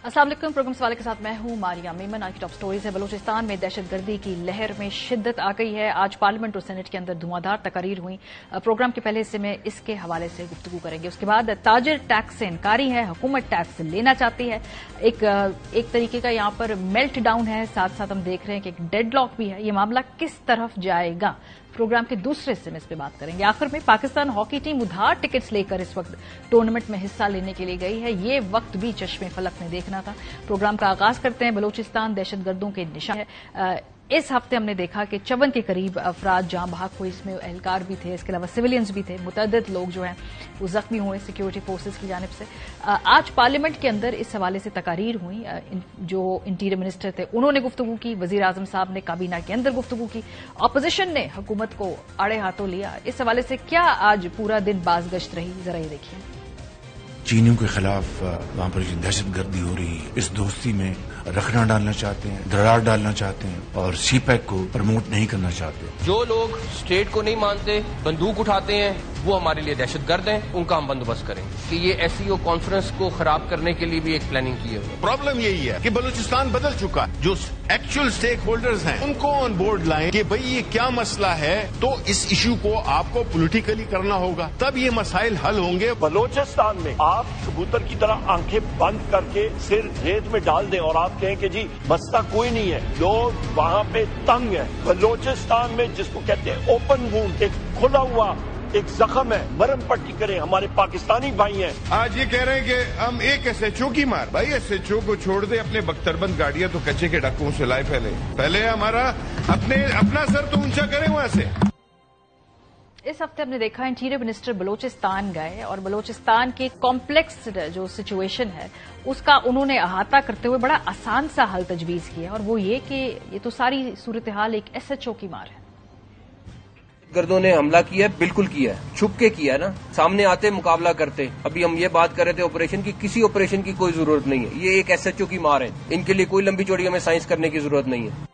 अस्सलाम वालेकुम। प्रोग्राम सवाल के साथ मैं हूं मारिया मेमन। आज की टॉप स्टोरीज है। बलूचिस्तान में दहशतगर्दी की लहर में शिद्दत आ गई है। आज पार्लियामेंट और सेनेट के अंदर धुआंधार तकारीर हुई। प्रोग्राम के पहले हिस्से में इसके हवाले से गुफ्तगू करेंगे। उसके बाद ताजिर टैक्स से इनकारी है, हुकूमत टैक्स लेना चाहती है। एक तरीके का यहां पर मेल्ट डाउन है। साथ साथ हम देख रहे हैं कि एक डेडलॉक भी है। ये मामला किस तरफ जाएगा, प्रोग्राम के दूसरे हिस्से में इस पर बात करेंगे। आखिर में पाकिस्तान हॉकी टीम उधार टिकट्स लेकर इस वक्त टूर्नामेंट में हिस्सा लेने के लिए गई है। ये वक्त भी चश्मे फलक ने देखना था। प्रोग्राम का आगाज करते हैं। बलूचिस्तान दहशतगर्दों के निशान है। इस हफ्ते हमने देखा कि 54 के करीब अफराद जाँ बहक हुए। इसमें एहलकार भी थे, इसके अलावा सिविलियंस भी थे। मुतअद्दिद लोग जो हैं वो जख्मी हुए सिक्योरिटी फोर्सेस की जानिब से। आज पार्लियामेंट के अंदर इस हवाले से तकारीर हुई। जो इंटीरियर मिनिस्टर थे उन्होंने गुफ्तगू की, वजीर आजम साहब ने काबीना के अंदर गुफ्तगू की, अपोजिशन ने हुकूमत को आड़े हाथों लिया। इस हवाले से क्या आज पूरा दिन बाज़गश्त रही, जरा ये देखिए। चीनियों के खिलाफ वहां पर दहशतगर्दी हो रही है, इस दोस्ती में रखना डालना चाहते हैं, दरार डालना चाहते हैं और सीपैक को प्रमोट नहीं करना चाहते। जो लोग स्टेट को नहीं मानते, बंदूक उठाते हैं, वो हमारे लिए दहशतगर्द हैं। उनका हम बंदोबस्त करेंगे कि ये एससीओ कॉन्फ्रेंस को खराब करने के लिए भी एक प्लानिंग की है। प्रॉब्लम यही है कि बलूचिस्तान बदल चुका है। जो एक्चुअल स्टेक होल्डर्स हैं उनको ऑन बोर्ड लाएं कि भाई ये क्या मसला है, तो इस इशू को आपको पॉलिटिकली करना होगा, तब ये मसाइल हल होंगे। बलूचिस्तान में आप कबूतर की तरह आंखें बंद करके सिर रेत में डाल दें और आप कहें कि जी मसला कोई नहीं है। लोग वहां पे तंग है। बलूचिस्तान में जिसको कहते हैं ओपन वूंड, एक खुला हुआ एक जख्म है, मरम पट्टी करें। हमारे पाकिस्तानी भाई हैं। आज ये कह रहे हैं कि हम एक एसएचओ की मार, भाई एसएचओ को छोड़ दे, अपने बख्तरबंद गाड़ियां तो कच्चे के डक्कों से लाए। पहले हमारा अपना सर तो ऊंचा करें वहां से। इस हफ्ते हमने देखा इंटीरियर मिनिस्टर बलूचिस्तान गए और बलूचिस्तान के कॉम्प्लेक्स जो सिचुएशन है उसका उन्होंने अहाता करते हुए बड़ा आसान सा हल तजवीज किया, और वो ये कि ये तो सारी सूरत हाल एक एसएचओ की मार है। गर्दों ने हमला किया है, बिल्कुल किया है, छुप के किया है ना, सामने आते मुकाबला करते। अभी हम ये बात कर रहे थे ऑपरेशन की, किसी ऑपरेशन की कोई जरूरत नहीं है। ये एक एसएचओ की मार है। इनके लिए कोई लंबी चौड़ी हमें साइंस करने की जरूरत नहीं है।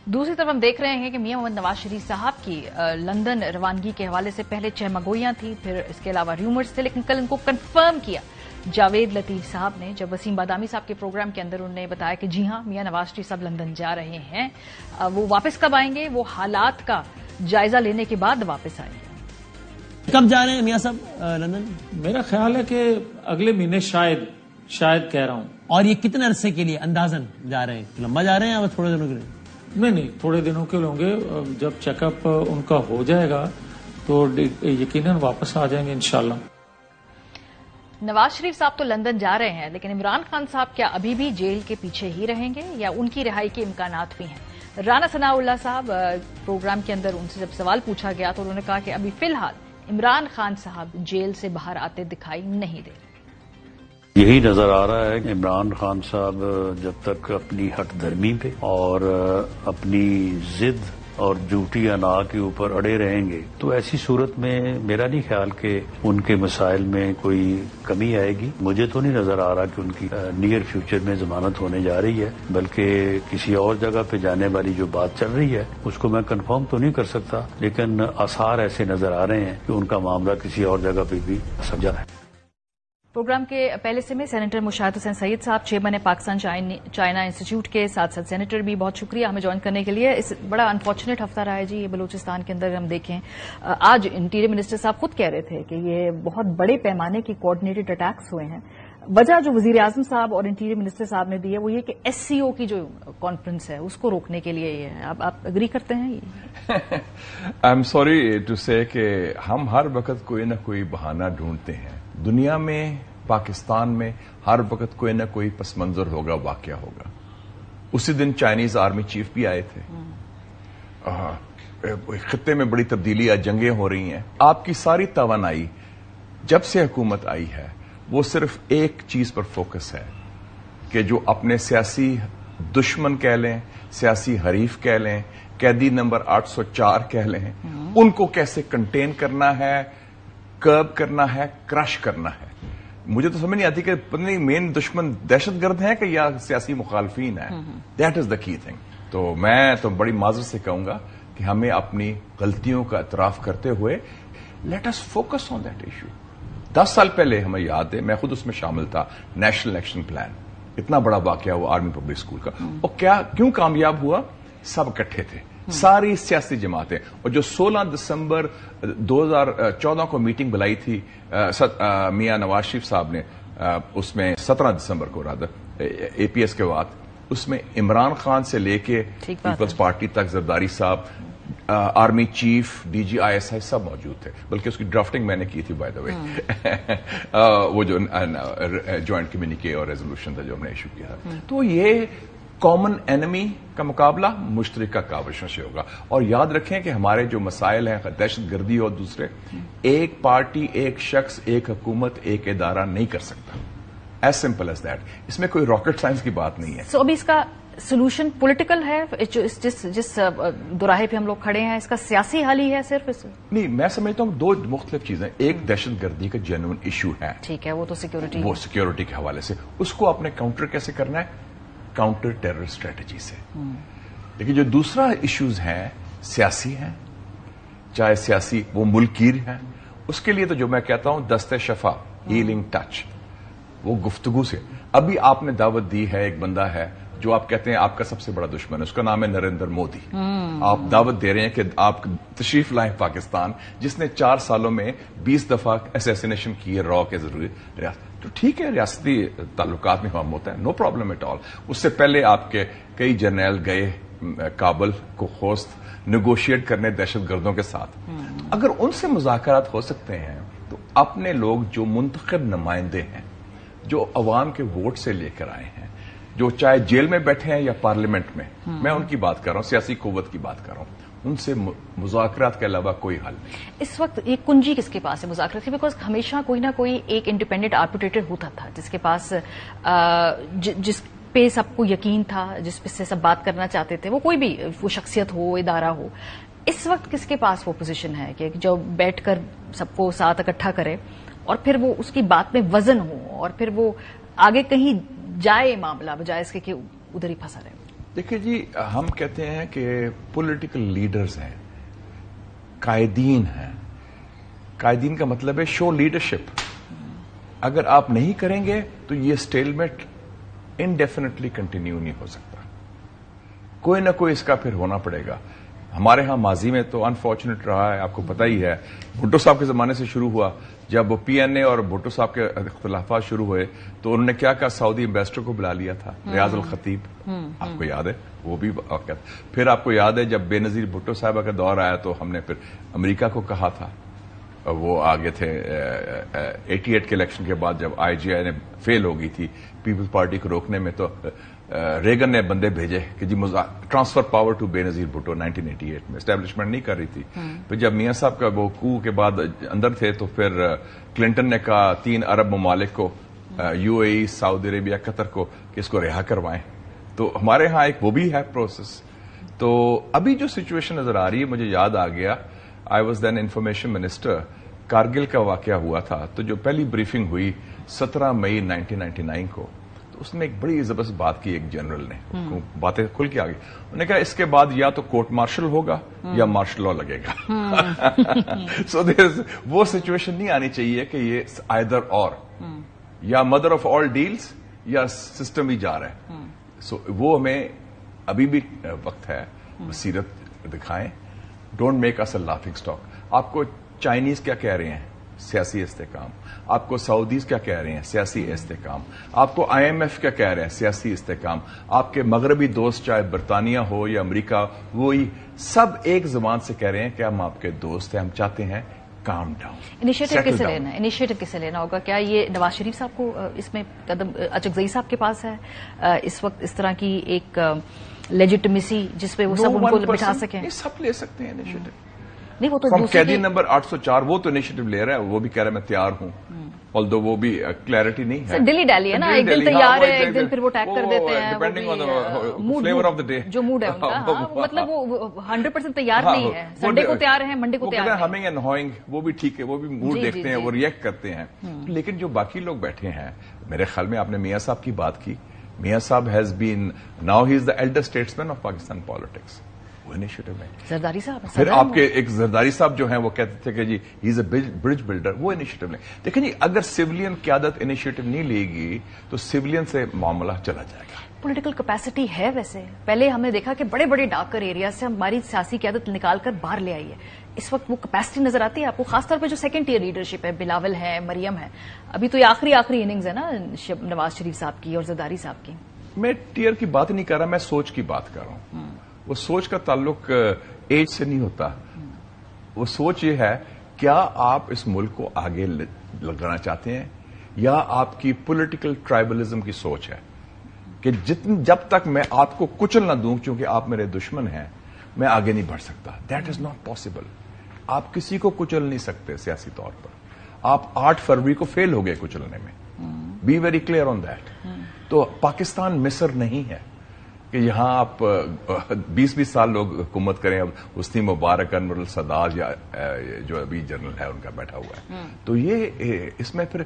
दूसरी तरफ हम देख रहे हैं कि मियां मोहम्मद नवाज शरीफ साहब की लंदन रवानगी के हवाले से पहले चहमगोइयां थी, फिर इसके अलावा र्यूमर्स थे, लेकिन कल इनको कंफर्म किया जावेद लतीफ साहब ने, जब वसीम बादामी साहब के प्रोग्राम के अंदर उन्होंने बताया कि जी हां मियां नवाज शरीफ साहब लंदन जा रहे हैं। वो वापस कब आएंगे, वो हालात का जायजा लेने के बाद वापस आएंगे। कब जा रहे हैं मियां साहब लंदन? मेरा ख्याल है कि अगले महीने शायद कह रहा हूं। और ये कितने अरसे के लिए अंदाजन जा रहे हैं? लंबा जा रहे हैं या थोड़े दिनों के लिए? नहीं, थोड़े दिनों के लिए होंगे। जब चेकअप उनका हो जाएगा तो यकीनन वापस आ जाएंगे इंशाल्लाह। नवाज शरीफ साहब तो लंदन जा रहे हैं, लेकिन इमरान खान साहब क्या अभी भी जेल के पीछे ही रहेंगे या उनकी रिहाई के इम्कानात भी हैं? राना सनाउल्लाह साहब प्रोग्राम के अंदर उनसे जब सवाल पूछा गया तो उन्होंने कहा कि अभी फिलहाल इमरान खान साहब जेल से बाहर आते दिखाई नहीं दे रहे। यही नजर आ रहा है कि इमरान खान साहब जब तक अपनी हट धर्मी पे और अपनी जिद और झूठी अना के ऊपर अड़े रहेंगे, तो ऐसी सूरत में मेरा नहीं ख्याल कि उनके मसाइल में कोई कमी आएगी। मुझे तो नहीं नजर आ रहा कि उनकी नियर फ्यूचर में जमानत होने जा रही है, बल्कि किसी और जगह पे जाने वाली जो बात चल रही है उसको मैं कंफर्म तो नहीं कर सकता, लेकिन आसार ऐसे नजर आ रहे हैं कि उनका मामला किसी और जगह पे भी समझा है। प्रोग्राम के पहले से में सेनेटर मुशाहिद हुसैन सईद साहब, चेयरमैन है पाकिस्तान चाइना इंस्टीट्यूट के, साथ साथ सेनेटर भी, बहुत शुक्रिया हमें ज्वाइन करने के लिए। इस बड़ा अनफॉर्चुनेट हफ्ता रहा है जी ये बलूचिस्तान के अंदर। हम देखें आज इंटीरियर मिनिस्टर साहब खुद कह रहे थे कि ये बहुत बड़े पैमाने की कोऑर्डिनेटेड अटैक्स हुए हैं। वजह जो वजीर आजम साहब और इंटीरियर मिनिस्टर साहब ने दी है वो ये कि एससीओ की जो कॉन्फ्रेंस है उसको रोकने के लिए ये है। आप एग्री करते हैं ये? आई एम सॉरी टू से कि हम हर वक्त कोई ना कोई बहाना ढूंढते हैं। दुनिया में, पाकिस्तान में हर वक्त कोई ना कोई पस मंजर होगा, वाकया होगा। उसी दिन चाइनीज आर्मी चीफ भी आए थे। खित्ते में बड़ी तब्दीली, जंगें हो रही हैं। आपकी सारी तवानाई जब से हुकूमत आई है वो सिर्फ एक चीज पर फोकस है कि जो अपने सियासी दुश्मन कह लें, सियासी हरीफ कह लें, कैदी नंबर 804 कह लें, उनको कैसे कंटेन करना है, कर्ब करना है, क्रश करना है। मुझे तो समझ नहीं आती कि पता नहीं मेन दुश्मन दहशतगर्द है कि या सियासी मुखालफीन है। That is the key thing. तो मैं तो बड़ी माजरत से कहूंगा कि हमें अपनी गलतियों का इतराफ करते हुए let us focus on that issue. 10 साल पहले हमें याद है, मैं खुद उसमें शामिल था, नेशनल एक्शन प्लान, इतना बड़ा वाकया हुआ आर्मी पब्लिक स्कूल का, और क्यों कामयाब हुआ? सब इकट्ठे थे, सारी सियासी जमातें, और जो 16 दिसंबर 2014 को मीटिंग बुलाई थी मियां नवाज शरीफ साहब ने, उसमें 17 दिसंबर को रादर APS के बाद, उसमें इमरान खान से लेके पीपल्स पार्टी तक, जरदारी साहब, आर्मी चीफ, DG ISI सब मौजूद थे, बल्कि उसकी ड्राफ्टिंग मैंने की थी बाय द वे। वो जो ज्वाइंट कम्युनिके और रेजोल्यूशन था जो हमने इशू किया था। तो ये कॉमन एनिमी का मुकाबला मुश्तरका काविशों से होगा। और याद रखें कि हमारे जो मसाइल हैं, दहशत गर्दी और दूसरे, एक पार्टी, एक शख्स, एक हुकूमत, एक इदारा नहीं कर सकता। As simple as that. इसमें कोई रॉकेट साइंस की बात नहीं है। सो अभी इसका सोल्यूशन पॉलिटिकल है, जिस दुराहे पे हम लोग खड़े हैं, इसका सियासी हल ही है सिर्फ? नहीं, मैं समझता हूं दो मुख्तलिफ चीजें। एक दहशत गर्दी का जेन्युइन इशू है, ठीक है, वो तो सिक्योरिटी, वो सिक्योरिटी के हवाले से, उसको आपने काउंटर कैसे करना है? काउंटर टेरर स्ट्रेटेजी से। लेकिन जो दूसरा इश्यूज हैं, सियासी हैं, चाहे सियासी वो मुल्कीर हैं, उसके लिए तो जो मैं कहता हूं दस्ते शफा, हीलिंग टच, वो गुफ्तगू से। अभी आपने दावत दी है, एक बंदा है जो आप कहते हैं आपका सबसे बड़ा दुश्मन है, उसका नाम है नरेंद्र मोदी। आप दावत दे रहे हैं कि आप तशरीफ लाएं पाकिस्तान, जिसने 4 सालों में 20 दफा असैसिनेशन की है रॉ के जरूरी रियासत। तो ठीक है, रियासती ताल्लुकात में हम होता है, नो प्रॉब्लम एट ऑल। उससे पहले आपके कई जर्नैल गए काबुल को होस्ट नेगोशिएट करने दहशत गर्दों के साथ। तो अगर उनसे मुज़ाकरात हो सकते हैं, तो अपने लोग जो मुंतखब नुमाइंदे हैं, जो अवाम के वोट से लेकर आए हैं, जो चाहे जेल में बैठे हैं या पार्लियामेंट में, मैं उनकी बात कर रहा हूं, सियासी कुव्वत की बात कर रहा हूं, उनसे मुज़ाकरात के अलावा कोई हल नहीं। इस वक्त ये कुंजी किसके पास है मुज़ाकरात की? बिकॉज हमेशा कोई ना कोई एक इंडिपेंडेंट आर्बिट्रेटर होता था जिसके पास जिस पे सबको यकीन था, जिस पे से सब बात करना चाहते थे, वो कोई भी वो शख्सियत हो, इदारा हो। इस वक्त किसके पास वो पोजीशन है कि जो बैठकर सबको साथ इकट्ठा करे और फिर वो उसकी बात में वजन हो और फिर वो आगे कहीं जाए मामला, बजाय इसके कि उधर ही फंसा रहे? देखिए जी, हम कहते हैं कि पॉलिटिकल लीडर्स हैं, कायदीन हैं। कायदीन का मतलब है शो लीडरशिप। अगर आप नहीं करेंगे तो ये स्टेलमेट इनडेफिनेटली कंटिन्यू नहीं हो सकता, कोई ना कोई इसका फिर होना पड़ेगा। हमारे यहां माजी में तो अनफॉर्चुनेट रहा है, आपको पता ही है, भुट्टो साहब के जमाने से शुरू हुआ। जब वो PNA और भुट्टो साहब के इख्तिलाफात शुरू हुए तो उन्होंने क्या कहा, सऊदी एम्बेसडर को बुला लिया था, रियाज अल खतीब, आपको याद है वो भी वाक़या। फिर आपको याद है जब बेनजीर भुट्टो साहब का दौर आया तो हमने फिर अमेरिका को कहा था, वो आगे थे 88 के इलेक्शन के बाद जब IGI ने फेल हो गई थी पीपल्स पार्टी को रोकने में, तो रेगन ने बंदे भेजे कि जी transfer power to Benazir Bhutto 1988 में। एस्टेब्लिशमेंट नहीं कर रही थी। फिर जब मियां साहब का वो कू के बाद अंदर थे तो फिर क्लिंटन ने कहा 3 अरब ममालिक को, UAE, सऊदी अरेबिया, कतर को, कि इसको रिहा करवाएं। तो हमारे यहां एक वो भी है प्रोसेस। तो अभी जो सिचुएशन नजर आ रही है, मुझे याद आ गया, I was then information minister, Kargil का वाकया हुआ था, तो जो पहली ब्रीफिंग हुई 17 मई 1999 को, तो उसमें एक बड़ी जबरदस्त बात की एक जनरल ने, बातें खुल के आ गई। उन्होंने कहा इसके बाद या तो कोर्ट मार्शल होगा या मार्शल लॉ लगेगा। सो वो सिचुएशन नहीं आनी चाहिए कि ये आइदर और, या मदर ऑफ ऑल डील्स या सिस्टम ही जा रहा है। सो वो हमें अभी भी वक्त है, बसीरत दिखाएं, don't make us a laughing stock. आपको चाइनीज क्या कह रहे हैं? सियासी इस्तेकाम। आपको सऊदीज क्या कह रहे हैं? सियासी इस्तेकाम। आपको IMF क्या कह रहे हैं? सियासी इस्तेकाम। आपके मगरबी दोस्त चाहे बरतानिया हो या अमेरिका, वही सब एक जुबान से कह रहे हैं कि हम आपके दोस्त हैं, हम चाहते हैं काम डाउन। इनिशिएटिव किसे लेना है? इनिशिएटिव किसे लेना होगा? क्या ये नवाज शरीफ साहब को इसमें कदम, अचकजई साहब के पास है इस वक्त इस तरह की एक लेजिटिमेसी जिसपे वो सब उनको बिठा सकें? सब ले सकते हैं इनिशिएटिव। नहीं, वो तो कैदी नंबर 804 वो तो इनिशिएटिव ले रहा है, वो भी कह रहा है मैं तैयार हूं, ऑल्दो वो भी क्लैरिटी नहीं है। दिल्ली डाली है ना, एक दिन तैयार है, एक दिन फिर वो टैग कर देते हैं, depending on the flavour of the day, जो मूड है उनका। मतलब वो 100% तैयार नहीं है, संडे को तैयार है, मंडे को तैयार है। हमिंग एंड हॉइंग वो भी ठीक है, वो भी मूड देखते हैं, वो रिएक्ट करते हैं। लेकिन जो बाकी लोग बैठे हैं, मेरे ख्याल में आपने मियां साहब की बात की, मियां साहब has been, now he is the elder statesman of Pakistan politics. وہ انیشیٹو ہے. زرداری صاحب پھر آپ کے ایک زرداری صاحب جو ہیں وہ کہتے تھے کہ جی ہی از اے برج بلڈر, وہ انیشیٹو لیں. دیکھیں جی اگر سویلین قیادت انیشیٹو نہیں لے گی تو سویلین سے معاملہ چلا جائے گا. پولیٹیکل کیپیسٹی ہے ویسے. پہلے ہم نے دیکھا کہ بڑے بڑے ڈاکر ایریا سے ہماری سیاسی قیادت نکال کر باہر لے آئی ہے. اس وقت وہ کیپیسٹی نظر آتی ہے آپ کو, خاص طور پہ جو سیکنڈ ٹیئر لیڈرشپ ہے, بلاول ہے, مریم ہے, ابھی تو یہ آخری اننگز ہے نا نواز شریف صاحب کی اور زرداری صاحب کی. میں ٹیئر کی بات نہیں کر رہا, میں سوچ کی بات کر رہا ہوں. وہ سوچ کا تعلق ایج سے نہیں ہوتا. وہ سوچ یہ ہے کیا آپ اس ملک کو آگے لگانا چاہتے ہیں یا آپ کی پولیٹیکل ٹرائبلزم کی سوچ ہے کہ جب تک میں آپ کو کچل نہ دوں چونکہ آپ میرے دشمن ہیں میں آگے نہیں بڑھ سکتا. That is not possible. آپ کسی کو کچل نہیں سکتے سیاسی طور پر. آپ 8 فروری کو فیل ہو گئے کچلنے میں. Be very clear on that. تو پاکستان مصر نہیں ہے کہ یہاں آپ 20 سال لوگ حکومت کریں. اب حسنی مبارک, انور السادات یا جو ابھی جنرل ہے ان کا بیٹھا ہوا ہے. تو یہ اس میں پھر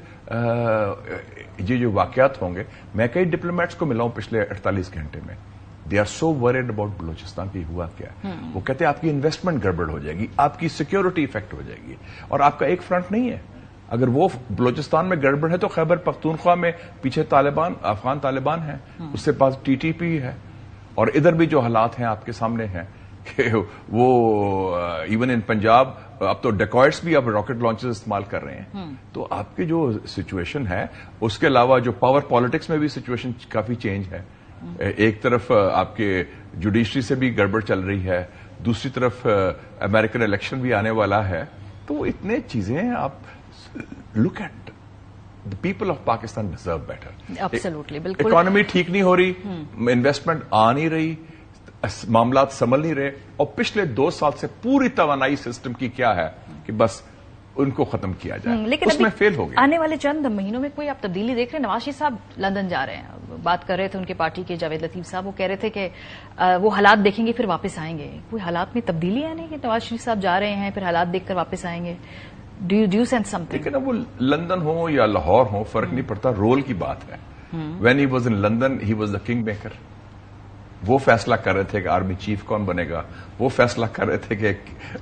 یہ جو واقعات ہوں گے, میں کئی ڈپلومیٹس کو ملا ہوں پچھلے 48 گھنٹے میں. They are so worried about Balochistan کی ہوا کیا ہے. وہ کہتے ہیں آپ کی انویسٹمنٹ گڑبڑ ہو جائے گی, آپ کی سیکیورٹی افیکٹ ہو جائے گی, اور آپ کا ایک فرنٹ نہیں ہے. اگر وہ بلوچستان میں گڑبڑ ہے تو خیبر پختونخوا میں پیچھے طالبان, افغان طالبان ہیں, اس سے پاس ٹی ٹی پی ہے, اور ادھر بھی جو حالات ہیں آپ کے سامنے ہیں کہ وہ ایون ان پنجاب اب تو ڈیکوائٹس بھی اب راکٹ لانچز استعمال کر رہے ہیں. تو آپ کی جو سچویشن ہے, اس کے علاوہ جو پاور پالیٹکس میں بھی سچویشن کافی چینج ہے. ایک طرف آپ کے جوڈیشری سے بھی گڑبڑ چل رہی ہے, دوسری طرف امریکن الیکشن بھی آنے والا ہے. تو اتنے چیزیں ہیں. آپ look at the people of Pakistan deserve better. Absolutely, بالکل. اکانومی ٹھیک نہیں ہو رہی, انویسٹمنٹ آ نہیں رہی, معاملات سنبھل نہیں رہے, اور پچھلے 2 سال سے پوری توانائی سسٹم کی کیا ہے کہ بس ان کو ختم کیا جائے. لیکن اس میں فیل ہو گیا. آنے والے چند مہینوں میں کوئی آپ تبدیلی دیکھ رہے ہیں؟ نواز شریف صاحب لندن جا رہے ہیں, بات کر رہے تھے ان کے پارٹی کے جاوید لطیف صاحب, وہ کہہ رہے تھے کہ وہ حالات دیکھیں گے پھر واپس آئیں گے. کوئی حالات میں تبدیلی ہے نہیں کہ نواز شریف صاحب جا رہے ہیں پھر حالات دیکھ کر واپس آئیں گے؟ Do you sense something? لیکن اب وہ لندن ہو یا لاہور ہو فرق نہیں پڑتا, رول کی بات ہے. When he was in London, he was the king maker. وہ فیصلہ کر رہے تھے کہ آرمی چیف کون بنے گا, وہ فیصلہ کر رہے تھے کہ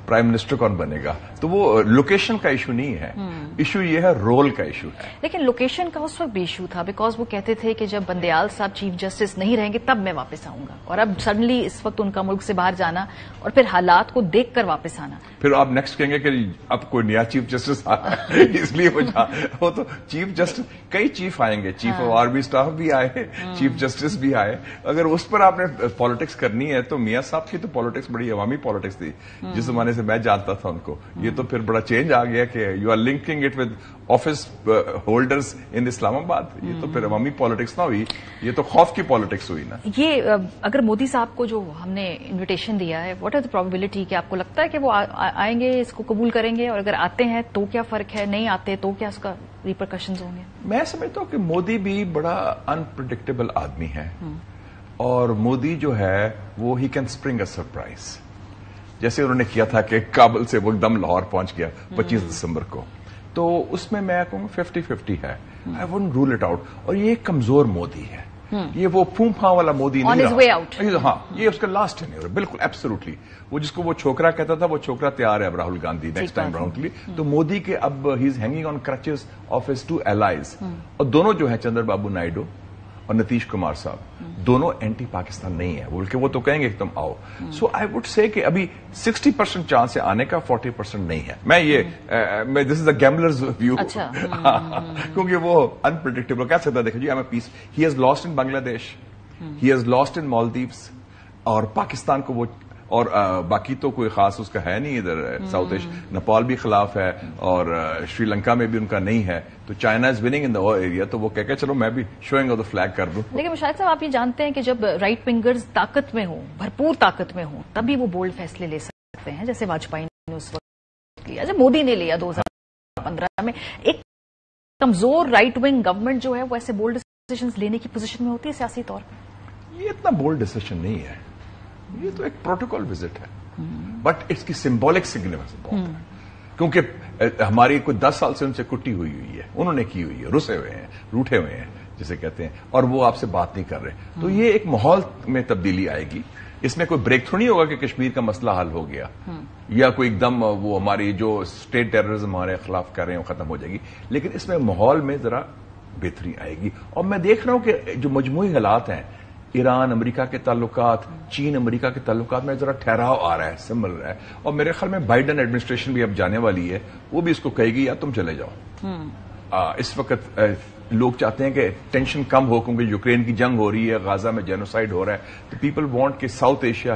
پرائم منسٹر کون بنے گا. تو وہ لوکیشن کا ایشو نہیں ہے, ایشو یہ ہے رول کا ایشو ہے. لیکن لوکیشن کا اس وقت بھی ایشو تھا, بیکاز وہ کہتے تھے کہ جب بندیال صاحب چیف جسٹس نہیں رہیں گے تب میں واپس آؤں گا, اور اب سڈنلی اس وقت ان کا ملک سے باہر جانا اور پھر حالات کو دیکھ کر واپس آنا. پھر آپ نیکسٹ کہیں گے کہ اب کوئی نیا چیف جسٹس آیا اس لیے وہ تو چیف جسٹس کئی چیف آئیں گے, چیف آف آرمی اسٹاف بھی آئے, چیف جسٹس بھی آئے. اگر اس پر آپ نے پالیٹکس کرنی ہے تو میاں صاحب کی تو پالیٹکس بڑی عوامی پالیٹکس تھی جس زمانے سے میں جانتا تھا ان کو. یہ تو پھر بڑا چینج آ گیا کہ you are linking it with office holders in Islamabad. یہ تو پھر عوامی پالیٹکس نہ ہوئی, یہ تو خوف کی پالیٹکس ہوئی نا. یہ اگر مودی صاحب کو جو ہم نے انویٹیشن دیا ہے, واٹ آر دی پروبیبلٹی کہ آپ کو لگتا ہے کہ وہ آئیں گے, اس کو قبول کریں گے, اور اگر آتے ہیں تو کیا فرق ہے, نہیں آتے تو کیا اس کا ریپرکشنز ہوں گے؟ میں سمجھتا ہوں کہ مودی بھی بڑا انپریڈکٹیبل آدمی ہے, اور مودی جو ہے وہ he can spring a surprise. جیسے انہوں نے کیا تھا کہ کابل سے وہ ایک دم لاہور پہنچ گیا 25 دسمبر کو, تو اس میں کہوں 50-50 ہے. I wouldn't rule it out. اور یہ ایک کمزور مودی ہے, یہ وہ پھوم پھاں والا مودی نہیں رہا. ہاں, یہ اس کا لاسٹ ٹینیور ہے بالکل ایبسولوٹلی. وہ جس کو وہ چھوکرا کہتا تھا وہ چھوکرا تیار ہے اب Rahul Gandhi next time round کے لیے. تو مودی کے اب ہی is hanging on crutches of his 2 allies, اور دونوں جو ہیں چندر بابو نائیڈو اور نتیش کمار صاحب, دونوں اینٹی پاکستان نہیں ہے, بلکہ وہ تو کہیں گے کہ تم آؤ. سو آئی وڈ سے کہ ابھی 60% چانس ہے آنے کا, 40% نہیں ہے. میں یہ دس از اے گیملرز ویو, کیونکہ وہ انپریڈکٹیبل کہہ سکتا ہے. دیکھیں جی ایم اے پیس, he has lost in Bangladesh, he has lost ان مالدیوز, اور پاکستان کو وہ, اور باقی تو کوئی خاص اس کا ہے نہیں ادھر ساؤتھ ایشیا. نیپال بھی خلاف ہے, اور شری لنکا میں بھی ان کا نہیں ہے. تو China is winning in the area, تو وہ کہہ چلو میں بھی شوئنگ آف دا فلیگ کر دوں. لیکن مشاہد صاحب آپ یہ جانتے ہیں کہ جب رائٹ ونگرز طاقت میں ہوں, بھرپور طاقت میں ہوں, تبھی وہ بولڈ فیصلے لے سکتے ہیں, جیسے واجپئی نے اس وقت لیا, جیسے مودی نے لیا 2015 میں. ایک کمزور رائٹ ونگ گورنمنٹ جو ہے وہ ایسے بولڈ ڈیسیژنز لینے کی پوزیشن میں ہوتی ہے سیاسی طور پر. یہ اتنا بولڈ ڈیسیژن نہیں ہے, یہ تو ایک پروٹوکول وزٹ ہے, بٹ اس کی سمبولک سگنیفیکینس بہت ہے. کیونکہ ہماری کوئی 10 سال سے ان سے کٹی ہوئی ہے, انہوں نے کی ہوئی ہے, رسے ہوئے ہیں, روٹھے ہوئے ہیں جسے کہتے ہیں, اور وہ آپ سے بات نہیں کر رہے. تو یہ ایک ماحول میں تبدیلی آئے گی. इसमें कोई ब्रेक थ्रू नहीं होगा कि कश्मीर का मसला हल हो गया या कोई एकदम वो हमारी जो स्टेट टेररिज्म हमारे खिलाफ कर रहे हैं वो खत्म हो जाएगी, लेकिन इसमें माहौल में जरा बेहतरी आएगी। और मैं देख रहा हूं कि जो मजमूई हालात हैं, ईरान अमेरिका के ताल्लुकात, चीन अमेरिका के ताल्लुकात में जरा ठहराव आ रहा है, संभल रहा है। और मेरे ख्याल में बाइडन एडमिनिस्ट्रेशन भी अब जाने वाली है, वो भी इसको कहेगी या तुम चले जाओ। इस वक्त लोग चाहते हैं कि टेंशन कम हो, क्योंकि यूक्रेन की जंग हो रही है, गाजा में जेनोसाइड हो रहा है, तो पीपल वांट कि साउथ एशिया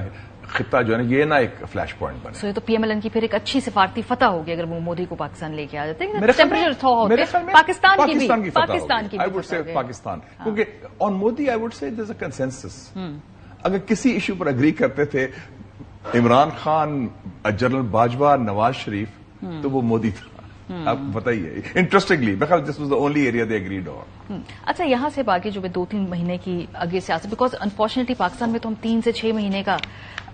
खिता जो है ये ना एक फ्लैश पॉइंट बने। ये तो पीएमएलएन की फिर एक अच्छी सिफारती फतह होगी अगर वो मोदी को पाकिस्तान लेके आ जाते हैं। टेम्परेचर थॉ होते हैं पाकिस्तान की आई वुड से पाकिस्तान, क्योंकि on Modi I would say there is a consensus. अगर किसी इशू पर अग्री करते थे इमरान खान, जनरल बाजवा, नवाज शरीफ, तो वो मोदी था। आप बताइए, interestingly this was the only area they agreed on. अच्छा, यहां से बाकी जो 2-3 महीने की आगे सियासत, बिकॉज अनफॉर्चुनेटली पाकिस्तान में तो हम 3 से 6 महीने का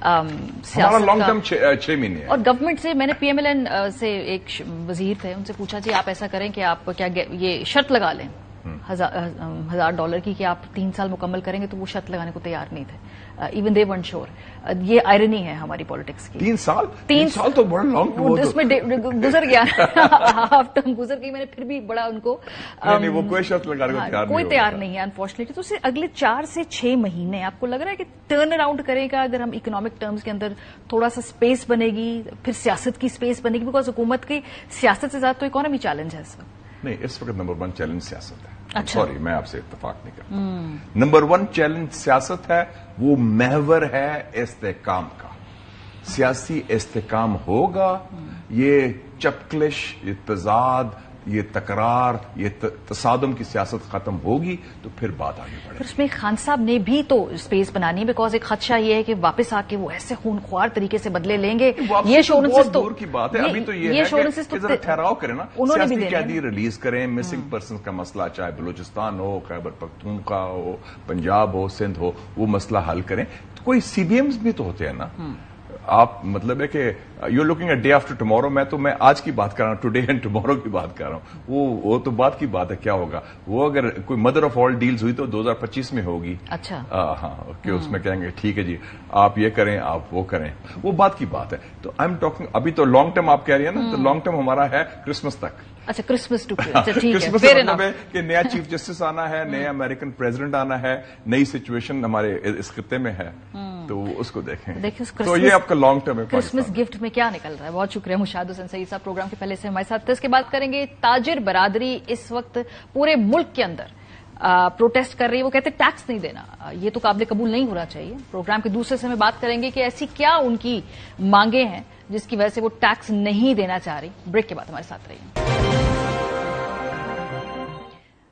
हमारा लॉन्ग टर्म 6 महीने है। और गवर्नमेंट से मैंने पीएमएलएन से एक वजीर थे, उनसे पूछा जी आप ऐसा करें कि आप क्या ये शर्त लगा लें $1,000 की कि आप 3 साल मुकम्मल करेंगे, तो वो शर्त लगाने को तैयार नहीं थे। Even they one sure. ये आयरनी है हमारी पॉलिटिक्स की। 3 साल तो बड़ा लॉन्ग, उसमें गुजर गया हाफ टर्म गुजर गई, मैंने फिर भी बड़ा उनको नहीं, वो कोई शर्त लगाने को तैयार नहीं है अनफॉर्चुनेटली। तो उससे अगले 4 से 6 महीने आपको लग रहा है कि टर्न अराउंड करेगा अगर हम इकोनॉमिक टर्म्स के अंदर थोड़ा सा स्पेस बनेगी, फिर सियासत की स्पेस बनेगी, बिकॉज हुकूमत की सियासत से ज्यादा तो इकोनॉमी चैलेंज है इस वक्त। नहीं, इस वक्त नंबर 1 चैलेंज सियासत है। अच्छा। सॉरी, मैं आपसे इत्तेफाक नहीं करता। नंबर 1 चैलेंज सियासत है, वो महवर है इस्तेकाम का। सियासी इस्तेकाम होगा, ये चपकलिश, ये तजाद, ये तकरार, ये तसादुम की सियासत खत्म होगी तो फिर बात आगे बढ़ेगी। उसमें खान साहब ने भी तो स्पेस बनानी है, बिकॉज एक खदशा ये है कि वापस आके वो ऐसे खूनख्वार तरीके से बदले लेंगे। ये बहुत दूर की बात है। अभी तो ये है कि जरा ठहराव करें ना, उन्होंने भी कैदी रिलीज करें, मिसिंग पर्सन का मसला, चाहे बलूचिस्तान हो, खैबर पख्तूनख्वा हो, पंजाब हो, सिंध हो, वो मसला हल करें। तो कोई सीबीएम्स भी तो होते हैं ना। आप मतलब है कि you looking at day after tomorrow. मैं आज की बात कर रहा हूं, टुडे एंड टुमारो की बात कर रहा हूं। वो तो बात की बात है, क्या होगा वो अगर कोई मदर ऑफ ऑल डील्स हुई तो 2025 में होगी। अच्छा। हाँ, कि उसमें कहेंगे ठीक है जी, आप ये करें, आप वो करें, वो बात की बात है। तो आई एम टॉकिंग, अभी तो लॉन्ग टर्म आप कह रही है ना, तो लॉन्ग टर्म हमारा है क्रिसमस तक। अच्छा, क्रिसमस टू क्रिसमस का मतलब है कि नया चीफ जस्टिस आना है, नया अमेरिकन प्रेसिडेंट आना है, नई सिचुएशन हमारे इस खित्ते में है, तो उसको देखें। तो ये आपका लॉन्ग टर्म है। क्रिसमस गिफ्ट में क्या निकल रहा है? बहुत शुक्रिया मुशाहिद हुसैन सईद साहब, प्रोग्राम के पहले से हमारे साथ। इसके बाद करेंगे ताजिर बरादरी इस वक्त पूरे मुल्क के अंदर प्रोटेस्ट कर रही है। वो कहते हैं टैक्स नहीं देना, ये तो काबिल कबूल नहीं होना चाहिए। प्रोग्राम के दूसरे से में बात करेंगे कि ऐसी क्या उनकी मांगे हैं जिसकी वजह से वो टैक्स नहीं देना चाह रही। ब्रेक के बाद हमारे साथ रहिए।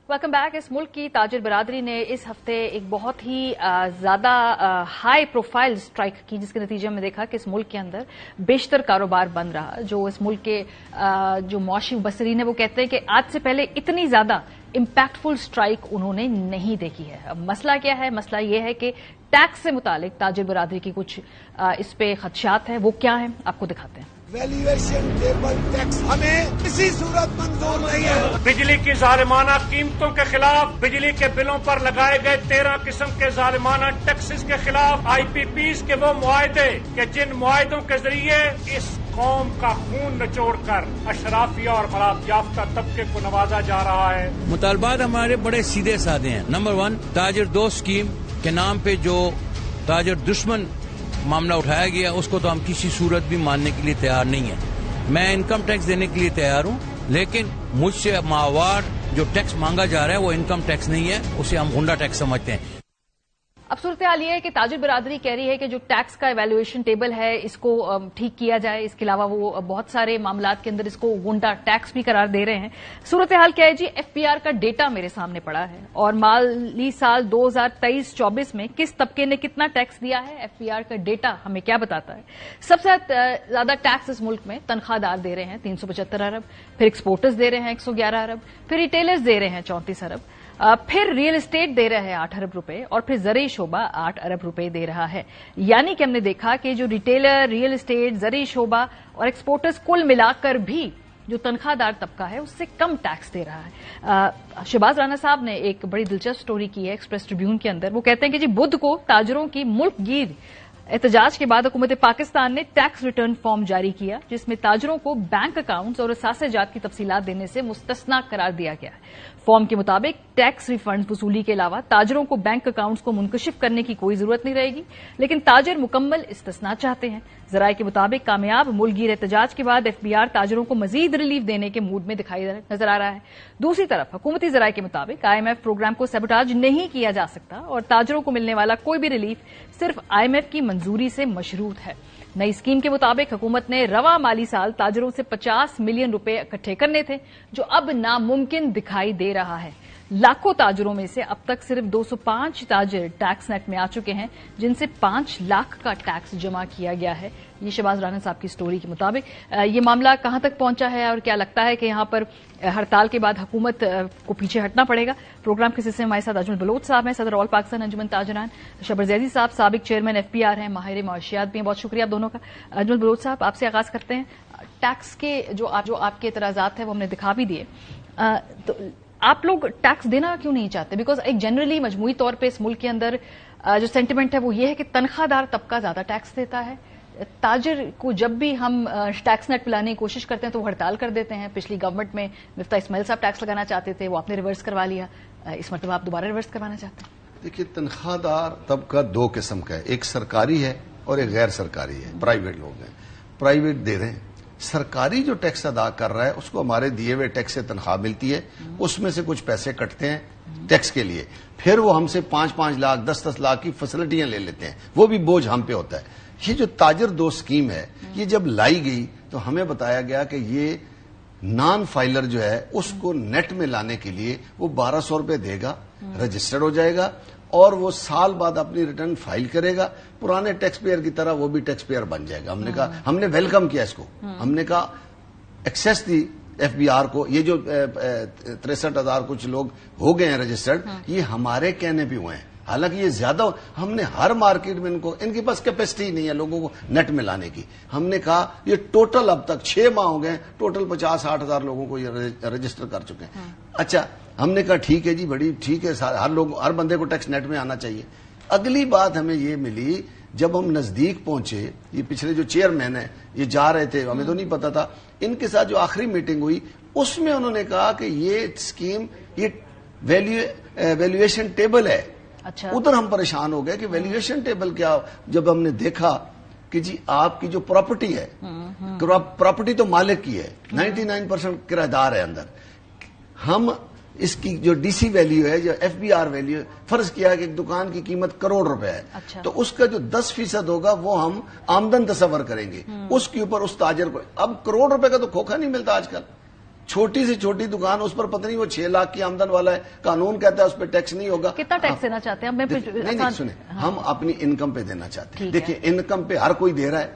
Welcome back. इस मुल्क की ताजिर बरादरी ने इस हफ्ते एक बहुत ही ज्यादा हाई प्रोफाइल स्ट्राइक की, जिसके नतीजे में देखा कि इस मुल्क के अंदर बेशतर कारोबार बंद रहा। जो इस मुल्क के जो मौशी बसरीन है वो कहते हैं कि आज से पहले इतनी ज्यादा इम्पैक्टफुल स्ट्राइक उन्होंने नहीं देखी है। अब मसला क्या है? मसला यह है कि टैक्स से मुतालिक ताजिर बरादरी की कुछ इस पे खदशात है। वो क्या है आपको दिखाते हैं। वैल्यूएशन टेबल टैक्स हमें किसी सूरत मंजूर नहीं है। बिजली की जालिमाना कीमतों के खिलाफ, बिजली के बिलों पर लगाए गए 13 किस्म के जालिमाना टैक्सेस के खिलाफ, IPPs के वो मुआहदे के जिन मुआहदों के जरिए इस कौम का खून निचोड़कर अशराफिया और खराब याफ्ता तबके को नवाजा जा रहा है। मुतालबात हमारे बड़े सीधे साधे हैं। नंबर 1, ताजिर दोस्त स्कीम के नाम पे जो ताजिर दुश्मन मामला उठाया गया, उसको तो हम किसी सूरत भी मानने के लिए तैयार नहीं है। मैं इनकम टैक्स देने के लिए तैयार हूं, लेकिन मुझसे माहवार जो टैक्स मांगा जा रहा है वो इनकम टैक्स नहीं है, उसे हम गुंडा टैक्स समझते हैं। अब सूरत हाल ये है कि ताजिर बरादरी कह रही है कि जो टैक्स का इवैल्यूएशन टेबल है इसको ठीक किया जाए। इसके अलावा वो बहुत सारे मामलात के अंदर इसको गुंडा टैक्स भी करार दे रहे हैं। सूरत हाल क्या है जी? FPR का डेटा मेरे सामने पड़ा है और माली साल 2023-24 में किस तबके ने कितना टैक्स दिया है, FPR का डेटा हमें क्या बताता है? सबसे ज्यादा टैक्स इस मुल्क में तनख्वाहदार दे रहे हैं 375 अरब, फिर एक्सपोर्टर्स दे रहे हैं 111 अरब, फिर रिटेलर्स दे रहे हैं 34 अरब, फिर रियल एस्टेट दे रहे हैं 8 अरब रुपए और फिर ज़रई शोबा 8 अरब रुपए दे रहा है। यानी कि हमने देखा कि जो रिटेलर, रियल एस्टेट, ज़रई शोबा और एक्सपोर्टर्स कुल मिलाकर भी जो तनख्वाहदार तबका है उससे कम टैक्स दे रहा है। शहबाज राना साहब ने एक बड़ी दिलचस्प स्टोरी की है एक्सप्रेस ट्रिब्यून के अंदर। वो कहते हैं कि जी बुध को ताजरों की मुल्क गिर एहतजाज के बाद हुकूमत पाकिस्तान ने टैक्स रिटर्न फॉर्म जारी किया, जिसमें ताजरों को बैंक अकाउंट्स और असासे-जात की तफसीलात देने से मुस्तस्ना करार दिया गया है। फॉर्म के मुताबिक टैक्स रिफंड वसूली के अलावा ताजरों को बैंक अकाउंट्स को मुनकशिफ करने की कोई जरूरत नहीं रहेगी, लेकिन ताजर मुकम्मल इस्तिस्ना चाहते हैं। जराये के मुताबिक कामयाब मुल्कगीर एहतजाज के बाद एफबीआर ताजरों को मजीद रिलीफ देने के मूड में दिखाई नजर आ रहा है। दूसरी तरफ हुकूमती जराये के मुताबिक IMF प्रोग्राम को सबोटाज नहीं किया जा सकता और ताजरों को मिलने वाला कोई भी रिलीफ सिर्फ IMF की मंजूरी से मशरूत है। नई स्कीम के मुताबिक हुकूमत ने रवा माली साल ताजरों से 50 मिलियन रुपए इकट्ठे करने थे, जो अब नामुमकिन दिखाई दे रहा है। लाखों ताजरों में से अब तक सिर्फ 205 ताजर टैक्स नेट में आ चुके हैं, जिनसे 5 लाख का टैक्स जमा किया गया है। ये शहबाज राना साहब की स्टोरी के मुताबिक ये मामला कहां तक पहुंचा है और क्या लगता है कि यहां पर हड़ताल के बाद हुकूमत को पीछे हटना पड़ेगा? प्रोग्राम के सिलसिले में हमारे साथ अजमल बलोच साहब हैं, सदर ऑल पाकिस्तान अंजुमन ताजरान, शबर जैदी साहब साबिक चेयरमैन FBR हैं, माहिर मुआशियात भी हैं। बहुत शुक्रिया आप दोनों का। अजमल बलोच साहब, आपसे आगाज करते हैं। टैक्स के जो आपके एतराजात हैं वो हमने दिखा भी दिए, तो आप लोग टैक्स देना क्यों नहीं चाहते? बिकॉज एक जनरली मजमूई तौर पर इस मुल्क के अंदर जो सेंटिमेंट है वो ये है कि तनख्वाहदार तबका ज्यादा टैक्स देता है। ताजिर को जब भी हम टैक्स नेट पिलाने की कोशिश करते हैं तो वो हड़ताल कर देते हैं। पिछली गवर्नमेंट में मिफ्ता इस्माइल साहब टैक्स लगाना चाहते थे, वो आपने रिवर्स करवा लिया। इस मरतबा आप दोबारा रिवर्स करवाना चाहते हैं? देखिए, तनख्वाहदार तबका दो किस्म का है, एक सरकारी है और एक गैर सरकारी है। प्राइवेट लोग हैं, प्राइवेट दे रहे हैं। सरकारी जो टैक्स अदा कर रहा है उसको हमारे दिए हुए टैक्स से तनख्वाह मिलती है, उसमें से कुछ पैसे कटते हैं टैक्स के लिए, फिर वो हमसे 5-5 लाख 10-10 लाख की फैसिलिटियां ले लेते हैं, वो भी बोझ हम पे होता है। ये जो ताजर दो स्कीम है, ये जब लाई गई तो हमें बताया गया कि ये नॉन फाइलर जो है उसको नेट में लाने के लिए वो 1200 रुपए देगा, रजिस्टर्ड हो जाएगा और वो साल बाद अपनी रिटर्न फाइल करेगा, पुराने टैक्स पेयर की तरह वो भी टैक्स पेयर बन जाएगा। हमने कहा, हमने वेलकम किया इसको, हमने कहा एक्सेस दी FBR को। ये जो 63,000 कुछ लोग हो गए हैं रजिस्टर्ड, ये हमारे कहने पे हुए हैं, हालांकि ये ज्यादा, हमने हर मार्केट में इनके पास कैपेसिटी नहीं है लोगों को नेट में लाने की। हमने कहा ये टोटल अब तक 6 माह हो गए, टोटल 50-60 हजार लोगों को ये रजिस्टर कर चुके हैं। अच्छा, हमने कहा ठीक है जी, बड़ी ठीक है, हर बंदे को टैक्स नेट में आना चाहिए। अगली बात हमें ये मिली, जब हम नजदीक पहुंचे, ये पिछले जो चेयरमैन है ये जा रहे थे, हमें तो नहीं पता था, इनके साथ जो आखिरी मीटिंग हुई उसमें उन्होंने कहा कि ये स्कीम ये वैल्यूएशन टेबल है। अच्छा। उधर हम परेशान हो गए कि वैल्यूएशन टेबल क्या। जब हमने देखा कि जी आपकी जो प्रॉपर्टी है, प्रॉपर्टी तो मालिक की है, 99% किराएदार है अंदर, हम इसकी जो DC वैल्यू है, जो FBR वैल्यू है, फर्ज किया कि एक दुकान की कीमत ₹1 करोड़ है। अच्छा। तो उसका जो 10% होगा वो हम आमदन तस्वर करेंगे, उसके ऊपर उस ताजर को। अब ₹1 करोड़ का तो खोखा नहीं मिलता आजकल, छोटी से छोटी दुकान, उस पर पता नहीं वो 6 लाख की आमदन वाला है, कानून कहता है उस पर टैक्स नहीं होगा। कितना टैक्स देना चाहते हैं? नहीं सुने, हम अपनी इनकम पे देना चाहते हैं। देखिए, इनकम पे हर कोई दे रहा है।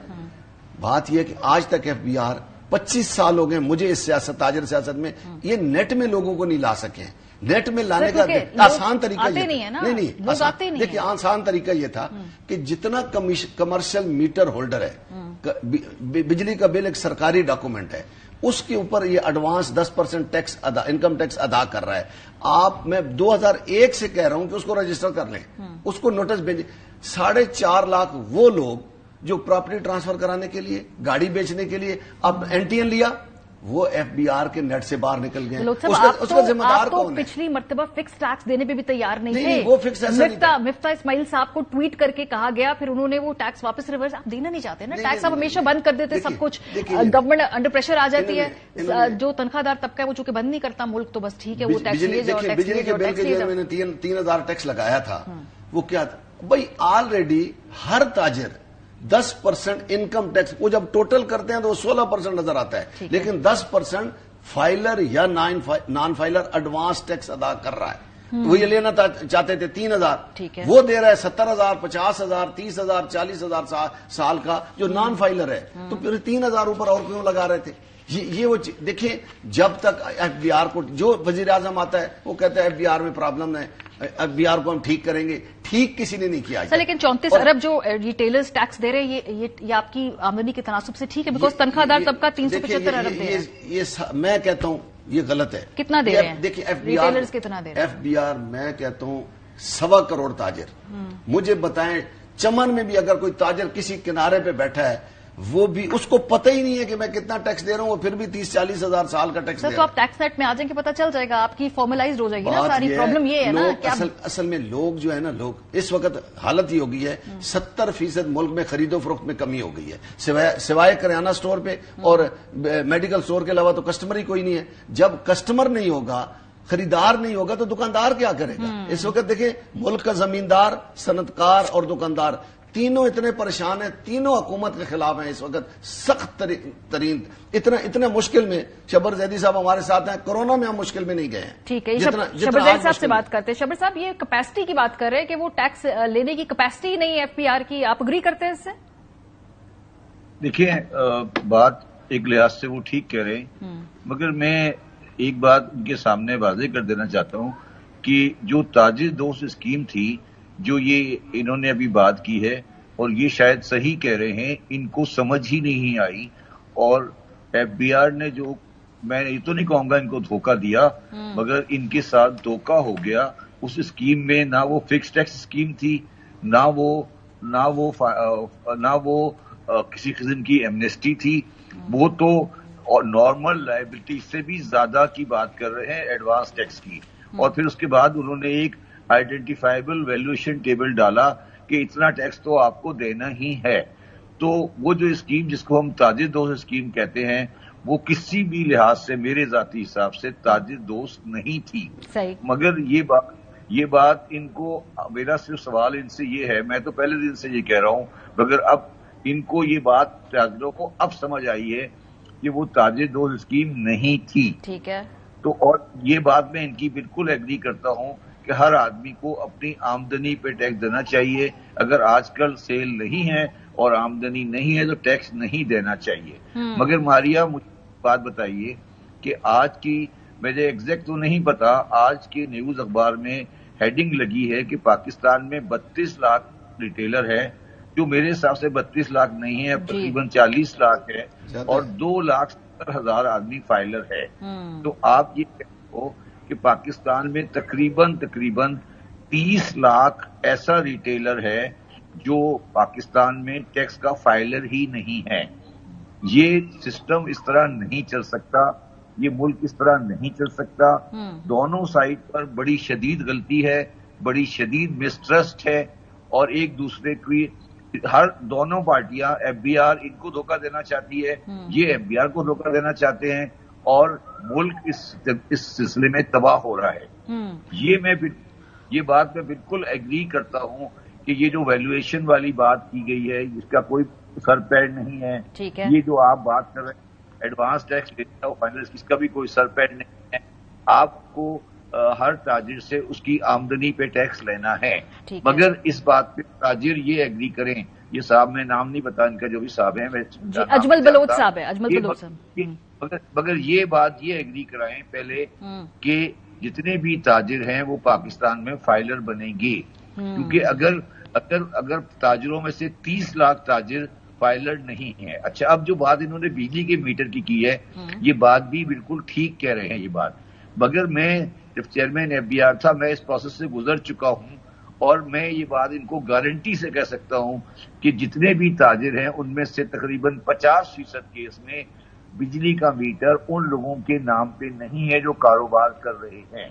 बात यह कि आज तक FBR 25 साल हो गए मुझे इस सियासत, ताजर सियासत में, ये नेट में लोगों को नहीं ला सके। नेट में लाने का आसान तरीका नहीं, देखिए आसान तरीका ये था कि जितना कमर्शियल मीटर होल्डर है, बिजली का बिल एक सरकारी डॉक्यूमेंट है, उसके ऊपर ये एडवांस 10% टैक्स इनकम टैक्स अदा कर रहा है। मैं 2001 से कह रहा हूं कि उसको रजिस्टर कर लें, उसको नोटिस भेजें। 4.5 लाख वो लोग जो प्रॉपर्टी ट्रांसफर कराने के लिए, गाड़ी बेचने के लिए अब NTN लिया, वो FBR के नेट से बाहर निकल गए। उसका जिम्मेदार कौन है? पिछली मर्तबा फिक्स टैक्स देने पे भी तैयार नहीं थे। वो फिक्स मिफ्ता इस्माइल साहब को ट्वीट करके कहा गया, फिर उन्होंने वो टैक्स वापस रिवर्स। आप देना नहीं चाहते ना टैक्स, आप हमेशा बंद कर देते सब कुछ, गवर्नमेंट अंडर प्रेशर आ जाती है। जो तनख्वाहदार तबका है वो चूंकि बंद नहीं करता मुल्क, तो बस ठीक है, वो टैक्स लिए जाओ। बिजली के बिल के लिए मैंने 3,000 टैक्स लगाया था, वो क्या था भाई, ऑलरेडी हर ताजर 10% इनकम टैक्स, वो जब टोटल करते हैं तो वो 16% नजर आता है, लेकिन 10% फाइलर या नॉन फाइलर एडवांस टैक्स अदा कर रहा है। वो ये लेना चाहते थे 3,000, वो दे रहा है 70,000, 50,000, 30,000, 40,000 साल का जो नॉन फाइलर है, तो फिर 3,000 ऊपर और क्यों लगा रहे थे? ये वो देखिए, जब तक FBR को, जो वजीर आजम आता है वो कहता है FBR में प्रॉब्लम है, FBR को हम ठीक करेंगे, ठीक किसी ने नहीं किया। लेकिन 34 अरब जो रिटेलर्स टैक्स दे रहे हैं, ये आपकी आमदनी के तनासुब से ठीक है? बिकॉज तनख्वाहदार तबका 375 अरब दे रहा है। ये मैं कहता हूँ ये गलत है। कितना दे रहे हैं? देखिए रिटेलर्स कितना दे रहे हैं? FBR मैं कहता हूँ 1.25 करोड़ ताजर, मुझे बताएं چمن میں بھی اگر کوئی تاجر کسی کنارے پہ بیٹھا ہے وہ بھی اس کو پتہ ہی نہیں ہے کہ میں کتنا ٹیکس دے رہا ہوں، وہ پھر بھی 30-40 ہزار سال کا ٹیکس دے رہا ہے. تو آپ ٹیکس نیٹ میں آ جائیں کہ پتہ چل جائے گا، آپ کی فارملائزڈ ہو جائے گی نا ساری. پرابلم یہ ہے نا کہ اصل میں لوگ جو ہے نا، لوگ اس وقت حالت ہی ہو گئی ہے 70% ملک میں خرید و فروخت میں کمی ہو گئی ہے، سوائے کریانہ سٹور پہ اور میڈیکل سٹور کے علاوہ تو کسٹمر ہی کوئی نہیں ہے. جب کسٹمر نہیں ہوگا، خریدار نہیں ہوگا تو دکاندار کیا کرے گا؟ اس وقت دیکھیں ملک کا زمیندار، صنعتکار اور دکاندار تینوں اتنے پریشان ہیں، تینوں حکومت کے خلاف ہیں اس وقت، سخت ترین اتنے مشکل میں. شبر زیدی صاحب ہمارے ساتھ ہیں، کورونا میں ہم مشکل میں نہیں گئے ہیں. ٹھیک ہے، شبر زید صاحب سے بات کرتے ہیں. شبر صاحب، یہ کیپیسٹی کی بات کر رہے ہیں کہ وہ ٹیکس لینے کی کیپیسٹی نہیں ہے FPR کی، آپ اگری کرتے ہیں اس سے؟ دیکھیں، بات ایک لحاظ سے وہ ٹھیک کہہ رہے ہیں، مگر میں ایک بات ان کے سامنے واضح کر دینا چاہتا ہوں کہ جو تاجر دوست اسکیم تھی، جو یہ انہوں نے ابھی بات کی ہے، اور یہ شاید صحیح کہہ رہے ہیں، ان کو سمجھ ہی نہیں آئی. اور FBR نے جو، میں یہ تو نہیں کہوں گا ان کو دھوکہ دیا، مگر ان کے ساتھ دھوکہ ہو گیا. اس اسکیم میں نہ وہ فکس ٹیکس اسکیم تھی، نہ وہ کسی قسم کی ایمنیسٹی تھی. وہ تو نارمل لائبلٹی سے بھی زیادہ کی بات کر رہے ہیں، ایڈوانس ٹیکس کی. اور پھر اس کے بعد انہوں نے ایک آئیڈینٹیفائبل ویلیویشن ٹیبل ڈالا کہ اتنا ٹیکس تو آپ کو دینا ہی ہے. تو وہ جو اسکیم جس کو ہم تاجر دوست اسکیم کہتے ہیں، وہ کسی بھی لحاظ سے میرے ذاتی حساب سے تاجر دوست نہیں تھی. مگر یہ بات ان کو، میرا صرف سوال ان سے یہ ہے، میں تو پہلے دن سے یہ کہہ رہا ہوں، مگر اب ان کو یہ بات تاجروں کو اب سمجھ آئی ہے کہ وہ تاجر دوست اسکیم نہیں تھی. ٹھیک ہے. تو اور یہ بات میں ان کی بالکل ایگری کرتا ہوں کہ ہر آدمی کو اپنی آمدنی پہ ٹیکس دینا چاہیے. اگر آج کل سیل نہیں ہے اور آمدنی نہیں ہے تو ٹیکس نہیں دینا چاہیے. مگر ماریا، مجھے بات بتائیے کہ آج کی، مجھے ایگزیکٹ تو نہیں پتا، آج کے نیوز اخبار میں ہیڈنگ لگی ہے کہ پاکستان میں 32 لاکھ ریٹیلر ہے، جو میرے حساب سے 32 لاکھ نہیں ہے، تقریباً 40 لاکھ ہے، اور 2,70,000 آدمی فائلر ہے. تو آپ یہ کہتے ہو کہ پاکستان میں تقریباً 30 لاکھ ایسا ریٹیلر ہے جو پاکستان میں ٹیکس کا فائلر ہی نہیں ہے. یہ سسٹم اس طرح نہیں چل سکتا، یہ ملک اس طرح نہیں چل سکتا. دونوں سائڈ پر بڑی شدید غلطی ہے، بڑی شدید مسٹرسٹ ہے، اور ایک دوسرے کی دونوں پارٹیاں، FBR ان کو دھوکہ دینا چاہتی ہے، یہ FBR کو دھوکہ دینا چاہتے ہیں، اور ملک اس سلسلے میں تباہ ہو رہا ہے. یہ بات میں بالکل ایگری کرتا ہوں کہ یہ جو ویلیویشن والی بات کی گئی ہے، اس کا کوئی سر پیر نہیں ہے. یہ جو آپ بات کر رہے ہیں ایڈوانس ٹیکس فائنل، اس کا بھی کوئی سر پیر نہیں ہے. آپ کو ہر تاجر سے اس کی آمدنی پہ ٹیکس لینا ہے. مگر اس بات پہ تاجر یہ ایگری کریں، یہ صاحب میں نام نہیں پتا ان کا، جو بھی صاحب ہیں، اجمل بلوچ صاحب ہے، اجمل بلوچ صاحب، مگر یہ بات یہ ایگری کرائیں پہلے کہ جتنے بھی تاجر ہیں وہ پاکستان میں فائلر بنیں گے. کیونکہ اگر تاجروں میں سے 30 لاکھ تاجر فائلر نہیں ہیں. اچھا، اب جو بات انہوں نے بجلی کے میٹر کی ہے، یہ بات بھی بالکل ٹھیک کہہ رہے ہیں یہ بات. مگر میں جب چیئرمین FBR تھا، میں اس پروسیس سے گزر چکا ہوں، اور میں یہ بات ان کو گارنٹی سے کہہ سکتا ہوں کہ جتنے بھی تاجر ہیں ان میں سے تقریباً 50% کیس میں بجلی کا میٹر ان لوگوں کے نام پہ نہیں ہے جو کاروبار کر رہے ہیں.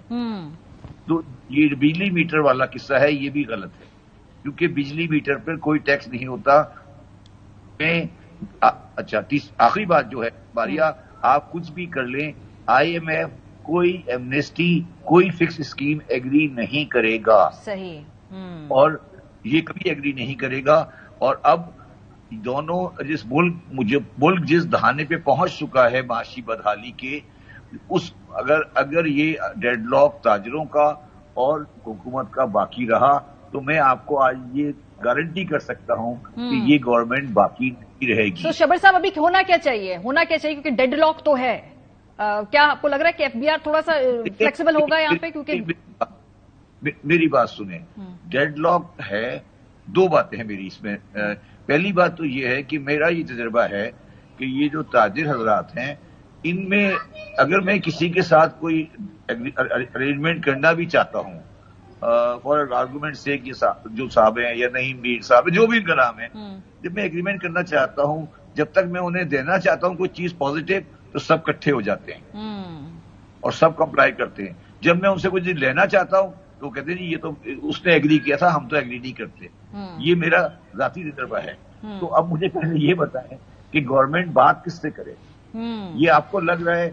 تو یہ بجلی میٹر والا قصہ ہے، یہ بھی غلط ہے، کیونکہ بجلی میٹر پر کوئی ٹیکس نہیں ہوتا. اچھا، آخری بات جو ہے باریا، آپ کچھ بھی کر لیں، IMF کوئی ایمنیسٹی، کوئی فکس اسکیم ایگری نہیں کرے گا. صحیح. اور یہ کبھی ایگری نہیں کرے گا. اور اب دونوں ملک جس دہانے پہ پہنچ چکا ہے معاشی بدحالی کے، اگر یہ ڈیڈ لاک تاجروں کا اور حکومت کا باقی رہا، تو میں آپ کو آج یہ گارنٹی کر سکتا ہوں کہ یہ گورنمنٹ باقی نہیں رہے گی. تو شبر صاحب، ابھی ہونا کیا چاہیے کیونکہ ڈیڈ لاک تو ہے. کیا آپ کو لگ رہا ہے کہ FBR تھوڑا سا فلیکسیبل ہوگا یہاں پہ؟ کیونکہ میری بات سنیں، ڈیڈ لاک ہے. دو باتیں ہیں میری اس میں. پہلی بات تو یہ ہے کہ میرا یہ تجربہ ہے کہ یہ جو تاجر حضرات ہیں، ان میں اگر میں کسی کے ساتھ کوئی ارینجمنٹ کرنا بھی چاہتا ہوں فار آرگومنٹ سے جو صاحب ہیں یا نہیں میر صاحب جو بھی ان کا نام ہے، جب میں ایگریمنٹ کرنا چاہتا ہوں، جب تک میں انہیں دینا چاہتا ہوں کوئی چیز پازیٹو تو سب کٹھے ہو جاتے ہیں اور سب کمپلائی کرتے ہیں. جب میں ان سے کوئی چیز لینا چاہتا ہوں تو کہتے ہیں جی یہ تو اس نے ایگری کیا تھا، ہم تو ایگری نہیں کرتے. یہ میرا ذاتی تجربہ ہے. تو اب مجھے پہلے یہ بتائیں کہ گورنمنٹ بات کس سے کرے؟ یہ آپ کو لگ رہا ہے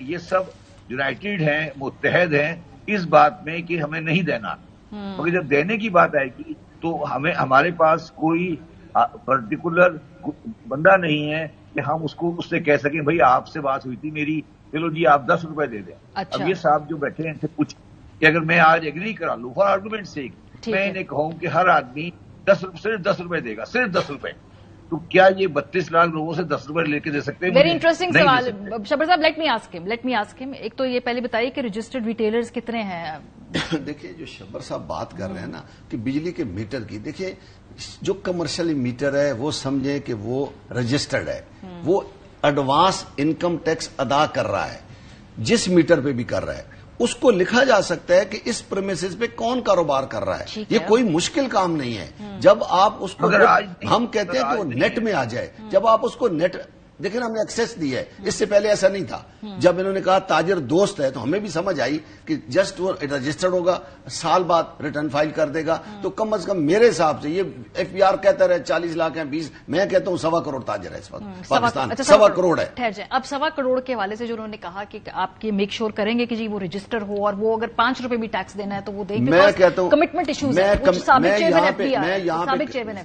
یہ سب یونائٹیڈ ہیں، متحد ہیں اس بات میں کہ ہمیں نہیں دینا، مگر جب دینے کی بات آئے گی تو ہمارے پاس کوئی پرٹیکولر بندہ نہیں ہے کہ ہم اس سے کہہ سکیں بھائی آپ سے بات ہوئی تھی میری، چلو جی آپ 10 روپے دے دیں. اب یہ صاحب جو بیٹھے ہیں ان سے پوچھ کہ اگر میں آج ایگری کرا لوں فار آرگومنٹ سے، میں انہیں کہوں کہ ہر آدمی صرف 10 روپے دے گا، صرف 10 روپے، تو کیا یہ 32 لاکھ لوگوں سے 10 روپے لے کے دے سکتے ہیں؟ ویری انٹرسٹنگ سوال شبر صاحب. لیٹ می آسک ہم ایک تو یہ پہلے بتائیے کہ رجسٹرڈ ریٹیلرز کتنے ہیں؟ دیکھیے جو شبر صاحب بات کر رہے ہیں نا کہ بجلی کے میٹر کی، دیکھیے جو کمرشل میٹر ہے وہ سمجھیں کہ وہ رجسٹرڈ ہے، وہ ایڈوانس انکم ٹیکس ادا کر رہا ہے، جس میٹر پہ بھی کر رہا ہے اس کو لکھا جا سکتا ہے کہ اس پریمیسز پہ کون کاروبار کر رہا ہے. یہ کوئی مشکل کام نہیں ہے. جب آپ اس کو ہم کہتے ہیں کہ وہ نیٹ میں آ جائے، جب آپ اس کو نیٹ دیکھیں ہم نے ایکسیس دی ہے، اس سے پہلے ایسا نہیں تھا. جب انہوں نے کہا تاجر دوست ہے تو ہمیں بھی سمجھ آئی کہ جسٹ وہ رجسٹرڈ ہوگا، سال بعد ریٹرن فائل کر دے گا، تو کم از کم میرے حساب سے یہ ایف بی آر کہتا رہے 40 لاکھ ہیں 20، میں کہتا ہوں 1.25 کروڑ تاجر ہے اس وقت پاکستان، 1.25 کروڑ ہے. ٹھہر جائیں، اب 1.25 کروڑ کے حوالے سے جو انہوں نے کہا کہ آپ کی میک شور کریں گے کہ جی وہ رجسٹر ہو، اور وہ اگر 5 روپے بھی ٹیکس دینا ہے تو وہ دیں گے. میں کہتا ہوں کمٹمنٹ ایشوز ہیں.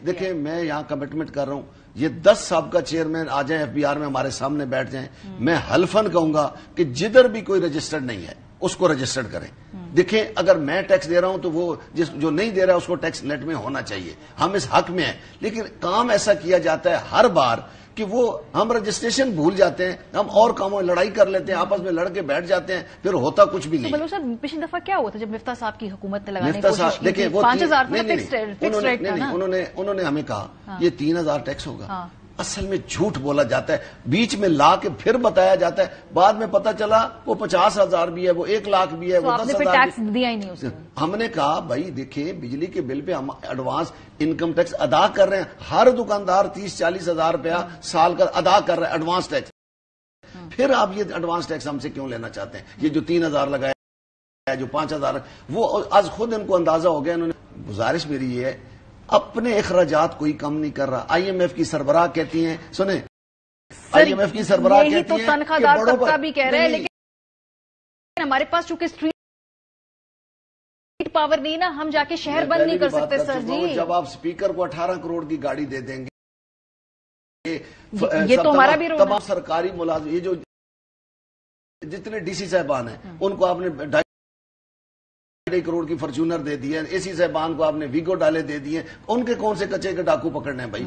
دیکھیں میں یہاں کمٹمنٹ کر رہا ہوں، یہ 10 صاحب کا چیئرمین آ جائیں ایف بی آر میں ہمارے سامنے بیٹھ جائیں، میں حلفاً کہوں گا کہ جدھر بھی کوئی رجسٹرڈ نہیں ہے اس کو رجسٹرڈ کریں. دیکھیں اگر میں ٹیکس دے رہا ہوں تو وہ جو نہیں دے رہا ہے اس کو ٹیکس نیٹ میں ہونا چاہیے، ہم اس حق میں ہیں. لیکن کام ایسا کیا جاتا ہے ہر بار کہ وہ ہم رجسٹریشن بھول جاتے ہیں، ہم اور کاموں میں لڑائی کر لیتے ہیں، آپس میں لڑ کے بیٹھ جاتے ہیں، پھر ہوتا کچھ بھی نہیں. بلوچ صاحب پچھلی دفعہ کیا ہوا تھا جب مفتاح صاحب کی حکومت نے لگانے کی کوشش کی تھی 5000 انہوں نے ہمیں کہا یہ 3000 ٹیکس ہوگا. اصل میں جھوٹ بولا جاتا ہے، بیچ میں لا کے پھر بتایا جاتا ہے، بعد میں پتا چلا وہ 50,000 بھی ہے، وہ 1 لاکھ بھی ہے، وہ 10,000 دیا ہی نہیں. ہم نے کہا بھائی دیکھیں بجلی کے بل پہ ہم ایڈوانس انکم ٹیکس ادا کر رہے ہیں، ہر دکاندار 30-40 ہزار روپیہ سال کا ادا کر رہا ہے ایڈوانس ٹیکس. پھر آپ یہ ایڈوانس ٹیکس ہم سے کیوں لینا چاہتے ہیں؟ یہ جو 3,000 لگایا ہے، جو 5,000، وہ آج خود ان کو اندازہ ہو گیا. انہوں نے گزارش میری یہ ہے اپنے اخراجات کوئی کم نہیں کر رہا. آئی ایم ایف کی سربراہ کہتی ہیں، سنیں آئی ایم ایف کی سربراہ کہتی ہیں تو تنخواہ دار طبقہ بھی کہہ رہے ہیں، لیکن ہمارے پاس چونکہ اسٹریٹ پاور نہیں نا، ہم جا کے شہر بند نہیں کر سکتے. سر جی جب آپ اسپیکر کو 18 کروڑ کی گاڑی دے دیں گے، یہ تو ہمارا بھی تمام سرکاری ملازم، یہ جو جتنے ڈی سی صاحبان ہیں ان کو آپ نے 2.5 کروڑ کی فارچونر دے دی ہے، اے سی صاحبان کو آپ نے ویگو ڈالے دے دیے. ان کے کون سے کچے کے ڈاکو پکڑنے ہیں بھائی؟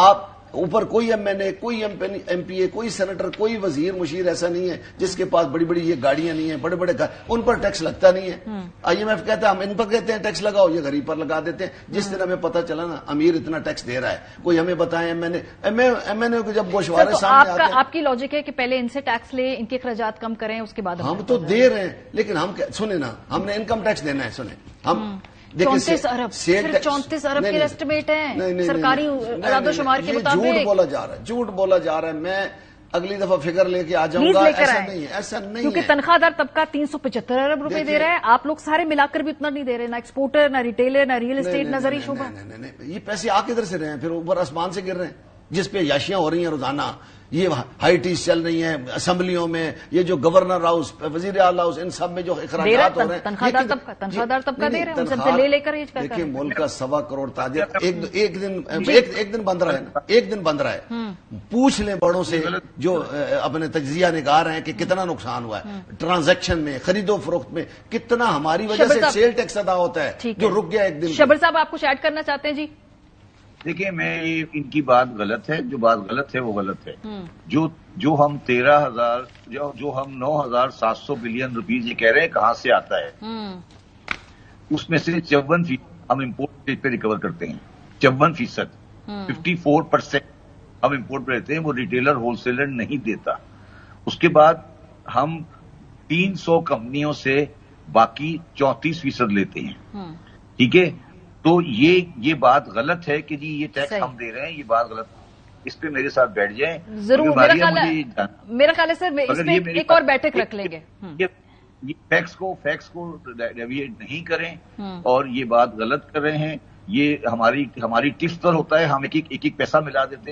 آپ اوپر کوئی ایم این اے، کوئی ایم پی اے، کوئی سینیٹر، کوئی وزیر مشیر ایسا نہیں ہے جس کے پاس بڑی بڑی یہ گاڑیاں نہیں ہیں، بڑے بڑے گھر، ان پر ٹیکس لگتا نہیں ہے. آئی ایم ایف کہتا ہے ہم ان پر کہتے ہیں ٹیکس لگاؤ، یہ غریب پر لگا دیتے ہیں. جس دن ہمیں پتا چلا نا امیر اتنا ٹیکس دے رہا ہے، کوئی ہمیں بتائیں. ایم این اے کو جب گوشوارے سامنے آتے ہیں، آپ کی لاجک ہے کہ پہلے ان سے ٹیکس لیں، ان کے اخراجات کم کریں، اس کے بعد ہم تو دے رہے ہیں. لیکن ہم سنیں نا، ہم نے انکم ٹیکس دینا ہے. سنیں ہم 34 ارب صرف 34 ارب کے ایسٹیمیٹ ہیں سرکاری اعداد و شمار کے مطابق. جھوٹ بولا جا رہا ہے، جھوٹ بولا جا رہا ہے. میں اگلی دفعہ فگر لے کے آ جاؤں گا. ایسا نہیں ہے، ایسا نہیں ہے. کیونکہ تنخواہ دار طبقہ 375 ارب روپے دے رہا ہے، آپ لوگ سارے ملا کر بھی اتنا نہیں دے رہے، نہ ایکسپورٹر، نہ ریٹیلر، نہ ریئل اسٹیٹ، نہ زرعی شعبہ. یہ پیسے آ کدھر سے رہے ہیں؟ پھر اوپر آسمان سے گر رہے ہیں جس پہ یاشیاں ہو رہی ہیں روزانہ. یہ ہائی ٹیز چل رہی ہیں اسمبلیوں میں، یہ جو گورنر ہاؤس، وزیر اعلیٰ ہاؤس، ان سب میں جو اخراجات ہو رہے ہیں، تنخواہ دار طبقہ دے رہے ہیں، ان سب سے لے لے کر. دیکھیں ملک کا 1.25 کروڑ تاجر ایک دن بند رہا ہے نا، ایک دن بند رہا ہے. پوچھ لیں بڑوں سے جو اپنے تجزیہ نگار ہیں کہ کتنا نقصان ہوا ہے ٹرانزیکشن میں، خرید و فروخت میں، کتنا ہماری وجہ سے سیل ٹیکس ادا ہوتا ہے جو رک گیا ایک دن. شبر صاحب آپ کچھ ایڈ کرنا چاہتے ہیں؟ جی دیکھیں میں ان کی بات غلط ہے، جو بات غلط ہے وہ غلط ہے. جو ہم 13,000 جو ہم 9,700 بلین روپیز یہ کہہ رہے ہیں کہاں سے آتا ہے، اس میں سے 54% ہم امپورٹ پہ ریکور کرتے ہیں. 54%، 54% ہم امپورٹ پہ لیتے ہیں، وہ ریٹیلر ہول سیلر نہیں دیتا. اس کے بعد ہم 300 کمپنیوں سے बाकी 34% लेते हैं। ठीक है, तो ये बात गलत है कि जी ये टैक्स हम दे रहे हैं, ये बात गलत। इस पे मेरे साथ बैठ जाएं जरूर। मेरा ख्याल है सर इसमें एक और बैठक रख लेंगे। ये फैक्ट्स को डेविएट नहीं करें और ये बात गलत कर रहे हैं। ये हमारी टिप्स पर होता है, हम एक पैसा मिला सकते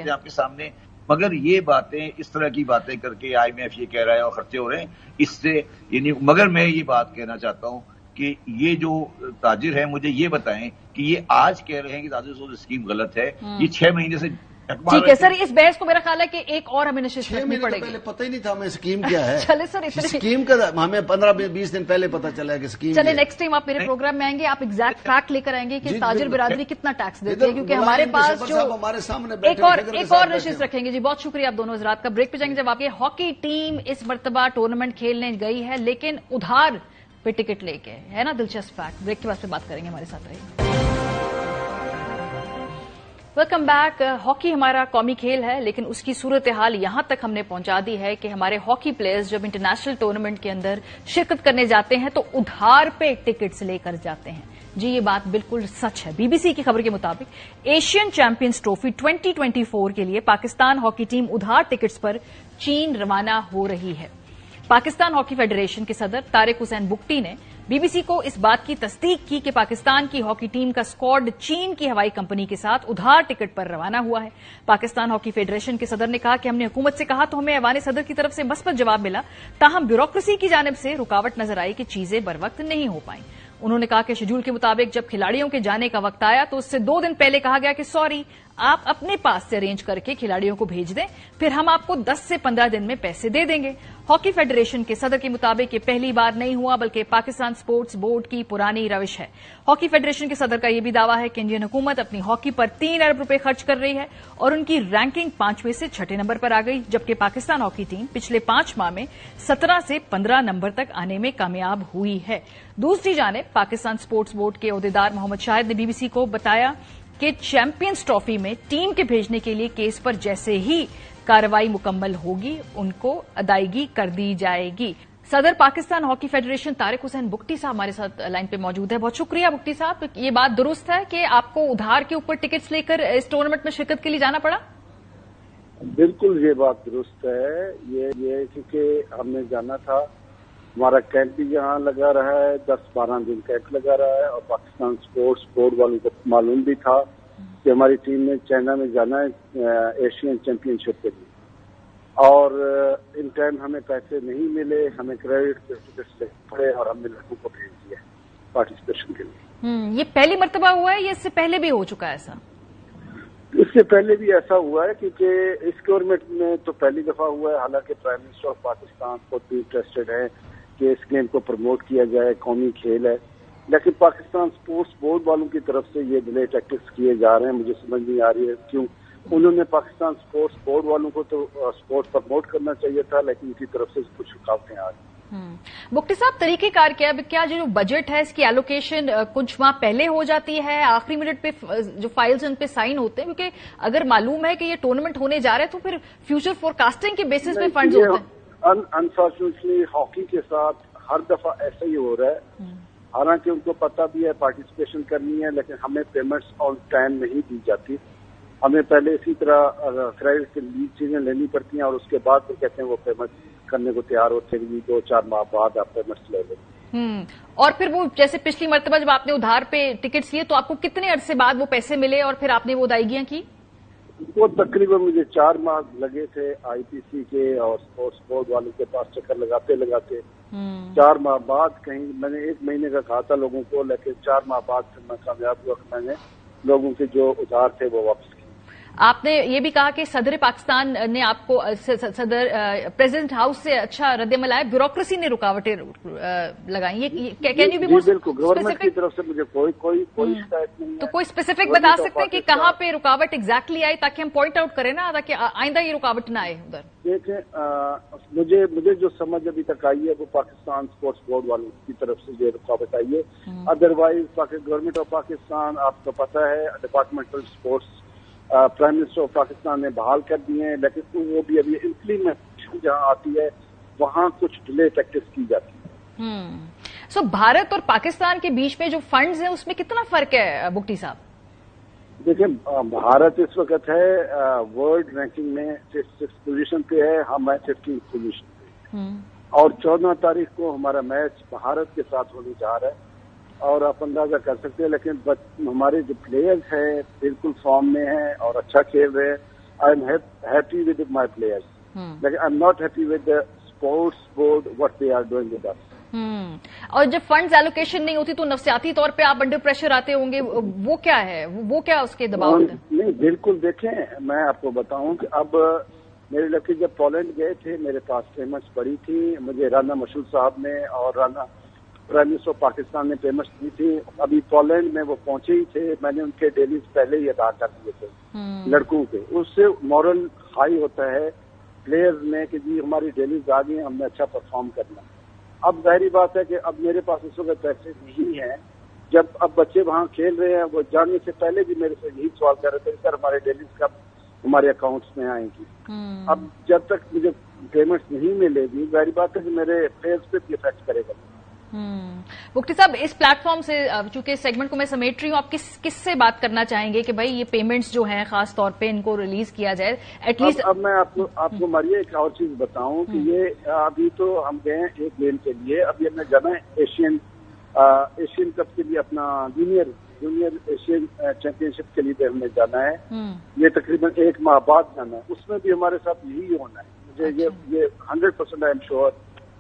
हैं आपके सामने, मगर ये बातें इस तरह की बातें करके IMF ये कह रहा है और खर्चे हो रहे हैं, इससे यानी। मगर मैं ये बात कहना चाहता हूं कि ये जो ताजिर है मुझे ये बताएं कि ये आज कह रहे हैं कि ताजिर स्कीम गलत है, ये 6 महीने से। ठीक है सर, इस बहस को मेरा ख्याल है कि एक और हमें निश्चित रखनी पड़ेगी। पहले पता ही नहीं था हमें स्कीम क्या है। चले सर, स्कीम का हमें 15-20 दिन पहले पता चला है कि स्कीम। चले नेक्स्ट टाइम आप मेरे प्रोग्राम में आएंगे, आप एग्जैक्ट फैक्ट लेकर आएंगे कि ताजिर बिरादरी कितना टैक्स देती है, क्योंकि हमारे पास जो हमारे सामने एक और निश्चित रखेंगे। जी बहुत शुक्रिया आप दोनों हजरात का। ब्रेक पे जाएंगे जब आपकी हॉकी टीम इस मरतबा टूर्नामेंट खेलने गई है, लेकिन उधार पे टिकट लेके, है ना दिलचस्प फैक्ट। ब्रेक के बाद बात करेंगे, हमारे साथ रहिए। Welcome back. हॉकी हमारा कौमी खेल है, लेकिन उसकी सूरत हाल यहां तक हमने पहुंचा दी है कि हमारे हॉकी प्लेयर्स जब इंटरनेशनल टूर्नामेंट के अंदर शिरकत करने जाते हैं तो उधार पे टिकट्स लेकर जाते हैं। जी ये बात बिल्कुल सच है। बीबीसी की खबर के मुताबिक एशियन चैंपियंस ट्रॉफी 2024 के लिए पाकिस्तान हॉकी टीम उधार टिकट्स पर चीन रवाना हो रही है। पाकिस्तान हॉकी फेडरेशन के सदर तारिक हुसैन बुगटी ने बीबीसी को इस बात की तस्दीक की कि पाकिस्तान की हॉकी टीम का स्क्वाड चीन की हवाई कंपनी के साथ उधार टिकट पर रवाना हुआ है। पाकिस्तान हॉकी फेडरेशन के सदर ने कहा कि हमने हुकूमत से कहा तो हमें ऐवान सदर की तरफ से मस्बत जवाब मिला, ताहम ब्यूरोक्रेसी की जानिब से रुकावट नजर आई कि चीजें बर वक्त नहीं हो पाई। उन्होंने कहा कि शेड्यूल के मुताबिक जब खिलाड़ियों के जाने का वक्त आया तो उससे 2 दिन पहले कहा गया कि सॉरी, आप अपने पास से अरेंज करके खिलाड़ियों को भेज दें, फिर हम आपको 10 से 15 दिन में पैसे दे देंगे। हॉकी फेडरेशन के सदर के मुताबिक ये पहली बार नहीं हुआ, बल्कि पाकिस्तान स्पोर्ट्स बोर्ड की पुरानी रविश है। हॉकी फेडरेशन के सदर का यह भी दावा है कि इंडियन हुकूमत अपनी हॉकी पर 3 अरब रुपए खर्च कर रही है और उनकी रैंकिंग 5वें से 6ठे नंबर पर आ गई, जबकि पाकिस्तान हॉकी टीम पिछले 5 माह में 17 से 15 नंबर तक आने में कामयाब हुई है। दूसरी जानिब पाकिस्तान स्पोर्ट्स बोर्ड के ओहदेदार मोहम्मद शाहिद ने बीबीसी को बताया कि चैंपियंस ट्रॉफी में टीम के भेजने के लिए केस पर जैसे ही कार्रवाई मुकम्मल होगी उनको अदायगी कर दी जाएगी। सदर पाकिस्तान हॉकी फेडरेशन तारिक हुसैन बुगटी साहब हमारे साथ लाइन पे मौजूद है। बहुत शुक्रिया बुगटी साहब। ये बात दुरुस्त है कि आपको उधार के ऊपर टिकट्स लेकर इस टूर्नामेंट में शिरकत के लिए जाना पड़ा? बिल्कुल ये बात दुरुस्त है। ये क्योंकि हमने जाना था, हमारा कैंप भी यहाँ लगा रहा है, 10-12 दिन कैंप लगा रहा है और पाकिस्तान स्पोर्ट्स बोर्ड वालों को मालूम भी था कि हमारी टीम ने चाइना में जाना है एशियन चैंपियनशिप के लिए, और इन टाइम हमें पैसे नहीं मिले, हमें क्रेडिट टिकट्स लेने पड़े और हमने लड़कों को भेज दिया पार्टिसिपेशन के लिए। ये पहली मर्तबा हुआ है या इससे पहले भी हो चुका है ऐसा? इससे पहले भी ऐसा हुआ है, क्योंकि इस गवर्नमेंट में तो पहली दफा हुआ है। हालांकि प्राइम मिनिस्टर ऑफ पाकिस्तान खुद भी इंटरेस्टेड है कि इस गेम को प्रमोट किया जाए, कौमी खेल है, लेकिन पाकिस्तान स्पोर्ट्स बोर्ड वालों की तरफ से ये डिले टैक्टिक्स किए जा रहे हैं। मुझे समझ नहीं आ रही है क्यों। उन्होंने पाकिस्तान स्पोर्ट्स बोर्ड वालों को तो स्पोर्ट प्रमोट करना चाहिए था, लेकिन उनकी तरफ से कुछ रुकावटें आ रही। बुगटी साहब, तरीकेकार क्या जो बजट है इसकी एलोकेशन कुछ माह पहले हो जाती है, आखिरी मिनट पे जो फाइल्स उन पे साइन होते हैं? क्योंकि अगर मालूम है कि ये टूर्नामेंट होने जा रहा है तो फिर फ्यूचर फोरकास्टिंग के बेसिस पे फंड्स होते हैं। अनफॉर्चुनेटली हॉकी के साथ हर दफा ऐसा ही हो रहा है। हालांकि उनको पता भी है पार्टिसिपेशन करनी है, लेकिन हमें पेमेंट्स ऑन टाइम नहीं दी जाती। हमें पहले इसी तरह क्रेडिट की लीड चीजें लेनी पड़ती हैं और उसके बाद वो कहते हैं वो पेमेंट करने को तैयार होते हैं, 2-4 माह बाद आप पेमेंट्स ले लें। और फिर वो जैसे पिछली मर्तबा जब आपने उधार पे टिकट्स लिए तो आपको कितने अरसे बाद वो पैसे मिले और फिर आपने वो अदायगियां की? वो तकरीबन मुझे 4 माह लगे थे आईपीसी के और स्पोर्ट्स बोर्ड वालों के पास चक्कर लगाते 4 माह बाद कहीं मैंने 1 महीने का कहा था लोगों को, लेकिन 4 माह बाद फिर मैं कामयाब हुआ कि मैंने लोगों के जो उधार थे वो वापस किए। आपने ये भी कहा कि सदर पाकिस्तान ने आपको प्रेसिडेंट हाउस से अच्छा रद्दमल आया, ब्यूरोक्रेसी ने रुकावटें लगाई। Can you be more? बिल्कुल, गवर्नमेंट की तरफ से मुझे कोई शिकायत नहीं है। तो कोई स्पेसिफिक बता सकते हैं कि कहाँ पे रुकावट एग्जैक्टली आई, ताकि हम पॉइंट आउट करें ना, ताकि आइंदा ये रुकावट ना आए उधर? देखिए, मुझे जो समझ अभी तक आई है वो पाकिस्तान स्पोर्ट्स बोर्ड वालों की तरफ से ये रुकावट आई है। अदरवाइज गवर्नमेंट ऑफ पाकिस्तान, आपको पता है, departmental sports prime minister of Pakistan ने बहाल कर दिए हैं, लेकिन वो भी अभी इम्प्लीमेंटेशन जहां आती है वहां कुछ डिले टैक्टिक्स की जाती है। सो भारत और पाकिस्तान के बीच में जो फंड्स हैं उसमें कितना फर्क है बुगटी साहब? देखिए, भारत इस वक्त है वर्ल्ड रैंकिंग में 6 पोजीशन पे है, हम है 15 पोजीशन पे, और 14 तारीख को हमारा मैच भारत के साथ होने जा रहा है। और आप अंदाजा कर सकते हैं, लेकिन हमारे जो प्लेयर्स हैं बिल्कुल फॉर्म में हैं और अच्छा खेल रहे हैं। I am happy with my players, लेकिन I am not happy with the sports board what they are doing with us. और जब फंड्स एलोकेशन नहीं होती तो नफसियाती तौर पे आप अंडर प्रेशर आते होंगे, वो क्या है, वो क्या उसके दबाव होते हैं? नहीं, बिल्कुल। देखें, मैं आपको बताऊं कि अब मेरे लड़के जब पोलैंड गए थे, मेरे पास पेमेंट्स पड़ी थी, मुझे राना मशहूर साहब ने और Rana prime minister of Pakistan ने पेमेंट्स दी थी। अभी पोलैंड में वो पहुंचे ही थे, मैंने उनके डेलीज पहले ही अदा कर दिए थे लड़कों के। उससे मॉरल हाई होता है प्लेयर्स में कि जी हमारी डेलीज आ गई, हमने अच्छा परफॉर्म करना। अब जाहिर बात है कि अब मेरे पास इस वक्त पैसे नहीं है। जब अब बच्चे वहां खेल रहे हैं, वो जाने से पहले भी मेरे से यही सवाल कर रहे थे, सर हमारे डेलीज कब हमारे अकाउंट्स में आएंगी। अब जब तक मुझे पेमेंट्स नहीं मिलेगी, जाहिर बात है कि मेरे प्लेयर्स पे भी इफेक्ट करेगा। बुगटी साहब, इस प्लेटफॉर्म से चूंकि सेगमेंट को मैं समेट रही हूँ, आप किससे बात करना चाहेंगे कि भाई ये पेमेंट्स जो हैं खास तौर पे इनको रिलीज किया जाए एटलीस्ट? अब मैं आपको मारिए एक और चीज बताऊं कि ये अभी तो हम गए एक गेम के लिए, अभी हमने जाना है एशियन कप के लिए, अपना जूनियर एशियन चैंपियनशिप के लिए हमने जाना है। ये तकरीबन 1 माह बाद जाना है, उसमें भी हमारे साथ यही होना है। मुझे ये 100% I am sure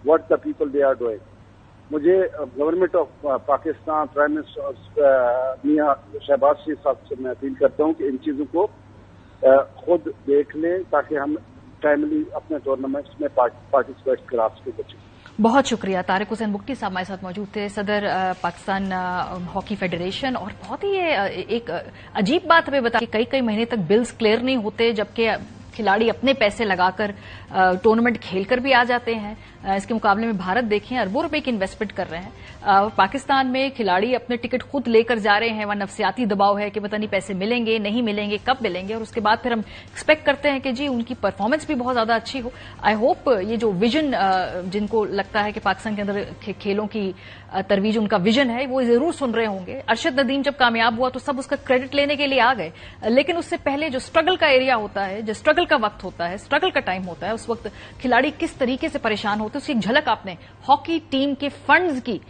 what the people they are doing. मुझे government of Pakistan, prime minister Mian Shahbaz Sharif साहब से मैं अपील करता हूं कि इन चीजों को खुद देख लें ताकि हम टाइमली अपने टूर्नामेंट्स में पार्टिसिपेट करा सकें बच्चे। बहुत शुक्रिया। तारिक हुसैन बुगटी साहब हमारे साथ मौजूद थे, सदर पाकिस्तान हॉकी फेडरेशन। और बहुत ही एक अजीब बात हमें बता कि कई महीने तक बिल्स क्लियर नहीं होते, जबकि खिलाड़ी अपने पैसे लगाकर टूर्नामेंट खेलकर भी आ जाते हैं। इसके मुकाबले में भारत देखें अरबों रुपए की इन्वेस्टमेंट कर रहे हैं। पाकिस्तान में खिलाड़ी अपने टिकट खुद लेकर जा रहे हैं, वहां नफसियाती दबाव है कि पता नहीं पैसे मिलेंगे नहीं मिलेंगे, कब मिलेंगे, और उसके बाद फिर हम एक्सपेक्ट करते हैं कि जी उनकी परफॉर्मेंस भी बहुत ज्यादा अच्छी हो। आई होप ये जो विजन जिनको लगता है कि पाकिस्तान के अंदर खेलों की तरवीज उनका विजन है, वो जरूर सुन रहे होंगे। अरशद नदीम जब कामयाब हुआ तो सब उसका क्रेडिट लेने के लिए आ गए, लेकिन उससे पहले जो स्ट्रगल का एरिया होता है, जो स्ट्रगल का वक्त होता है, स्ट्रगल का टाइम होता है, उस वक्त खिलाड़ी किस तरीके से परेशान होते हैं, उसकी एक झलक आपने हॉकी टीम के फंड्स की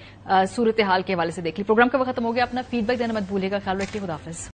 सूरत हाल के हवाले से देख ली। प्रोग्राम का वक्त खत्म हो गया। अपना फीडबैक देना मत भूलिएगा। ख्याल रखिए। खुदा हाफिज।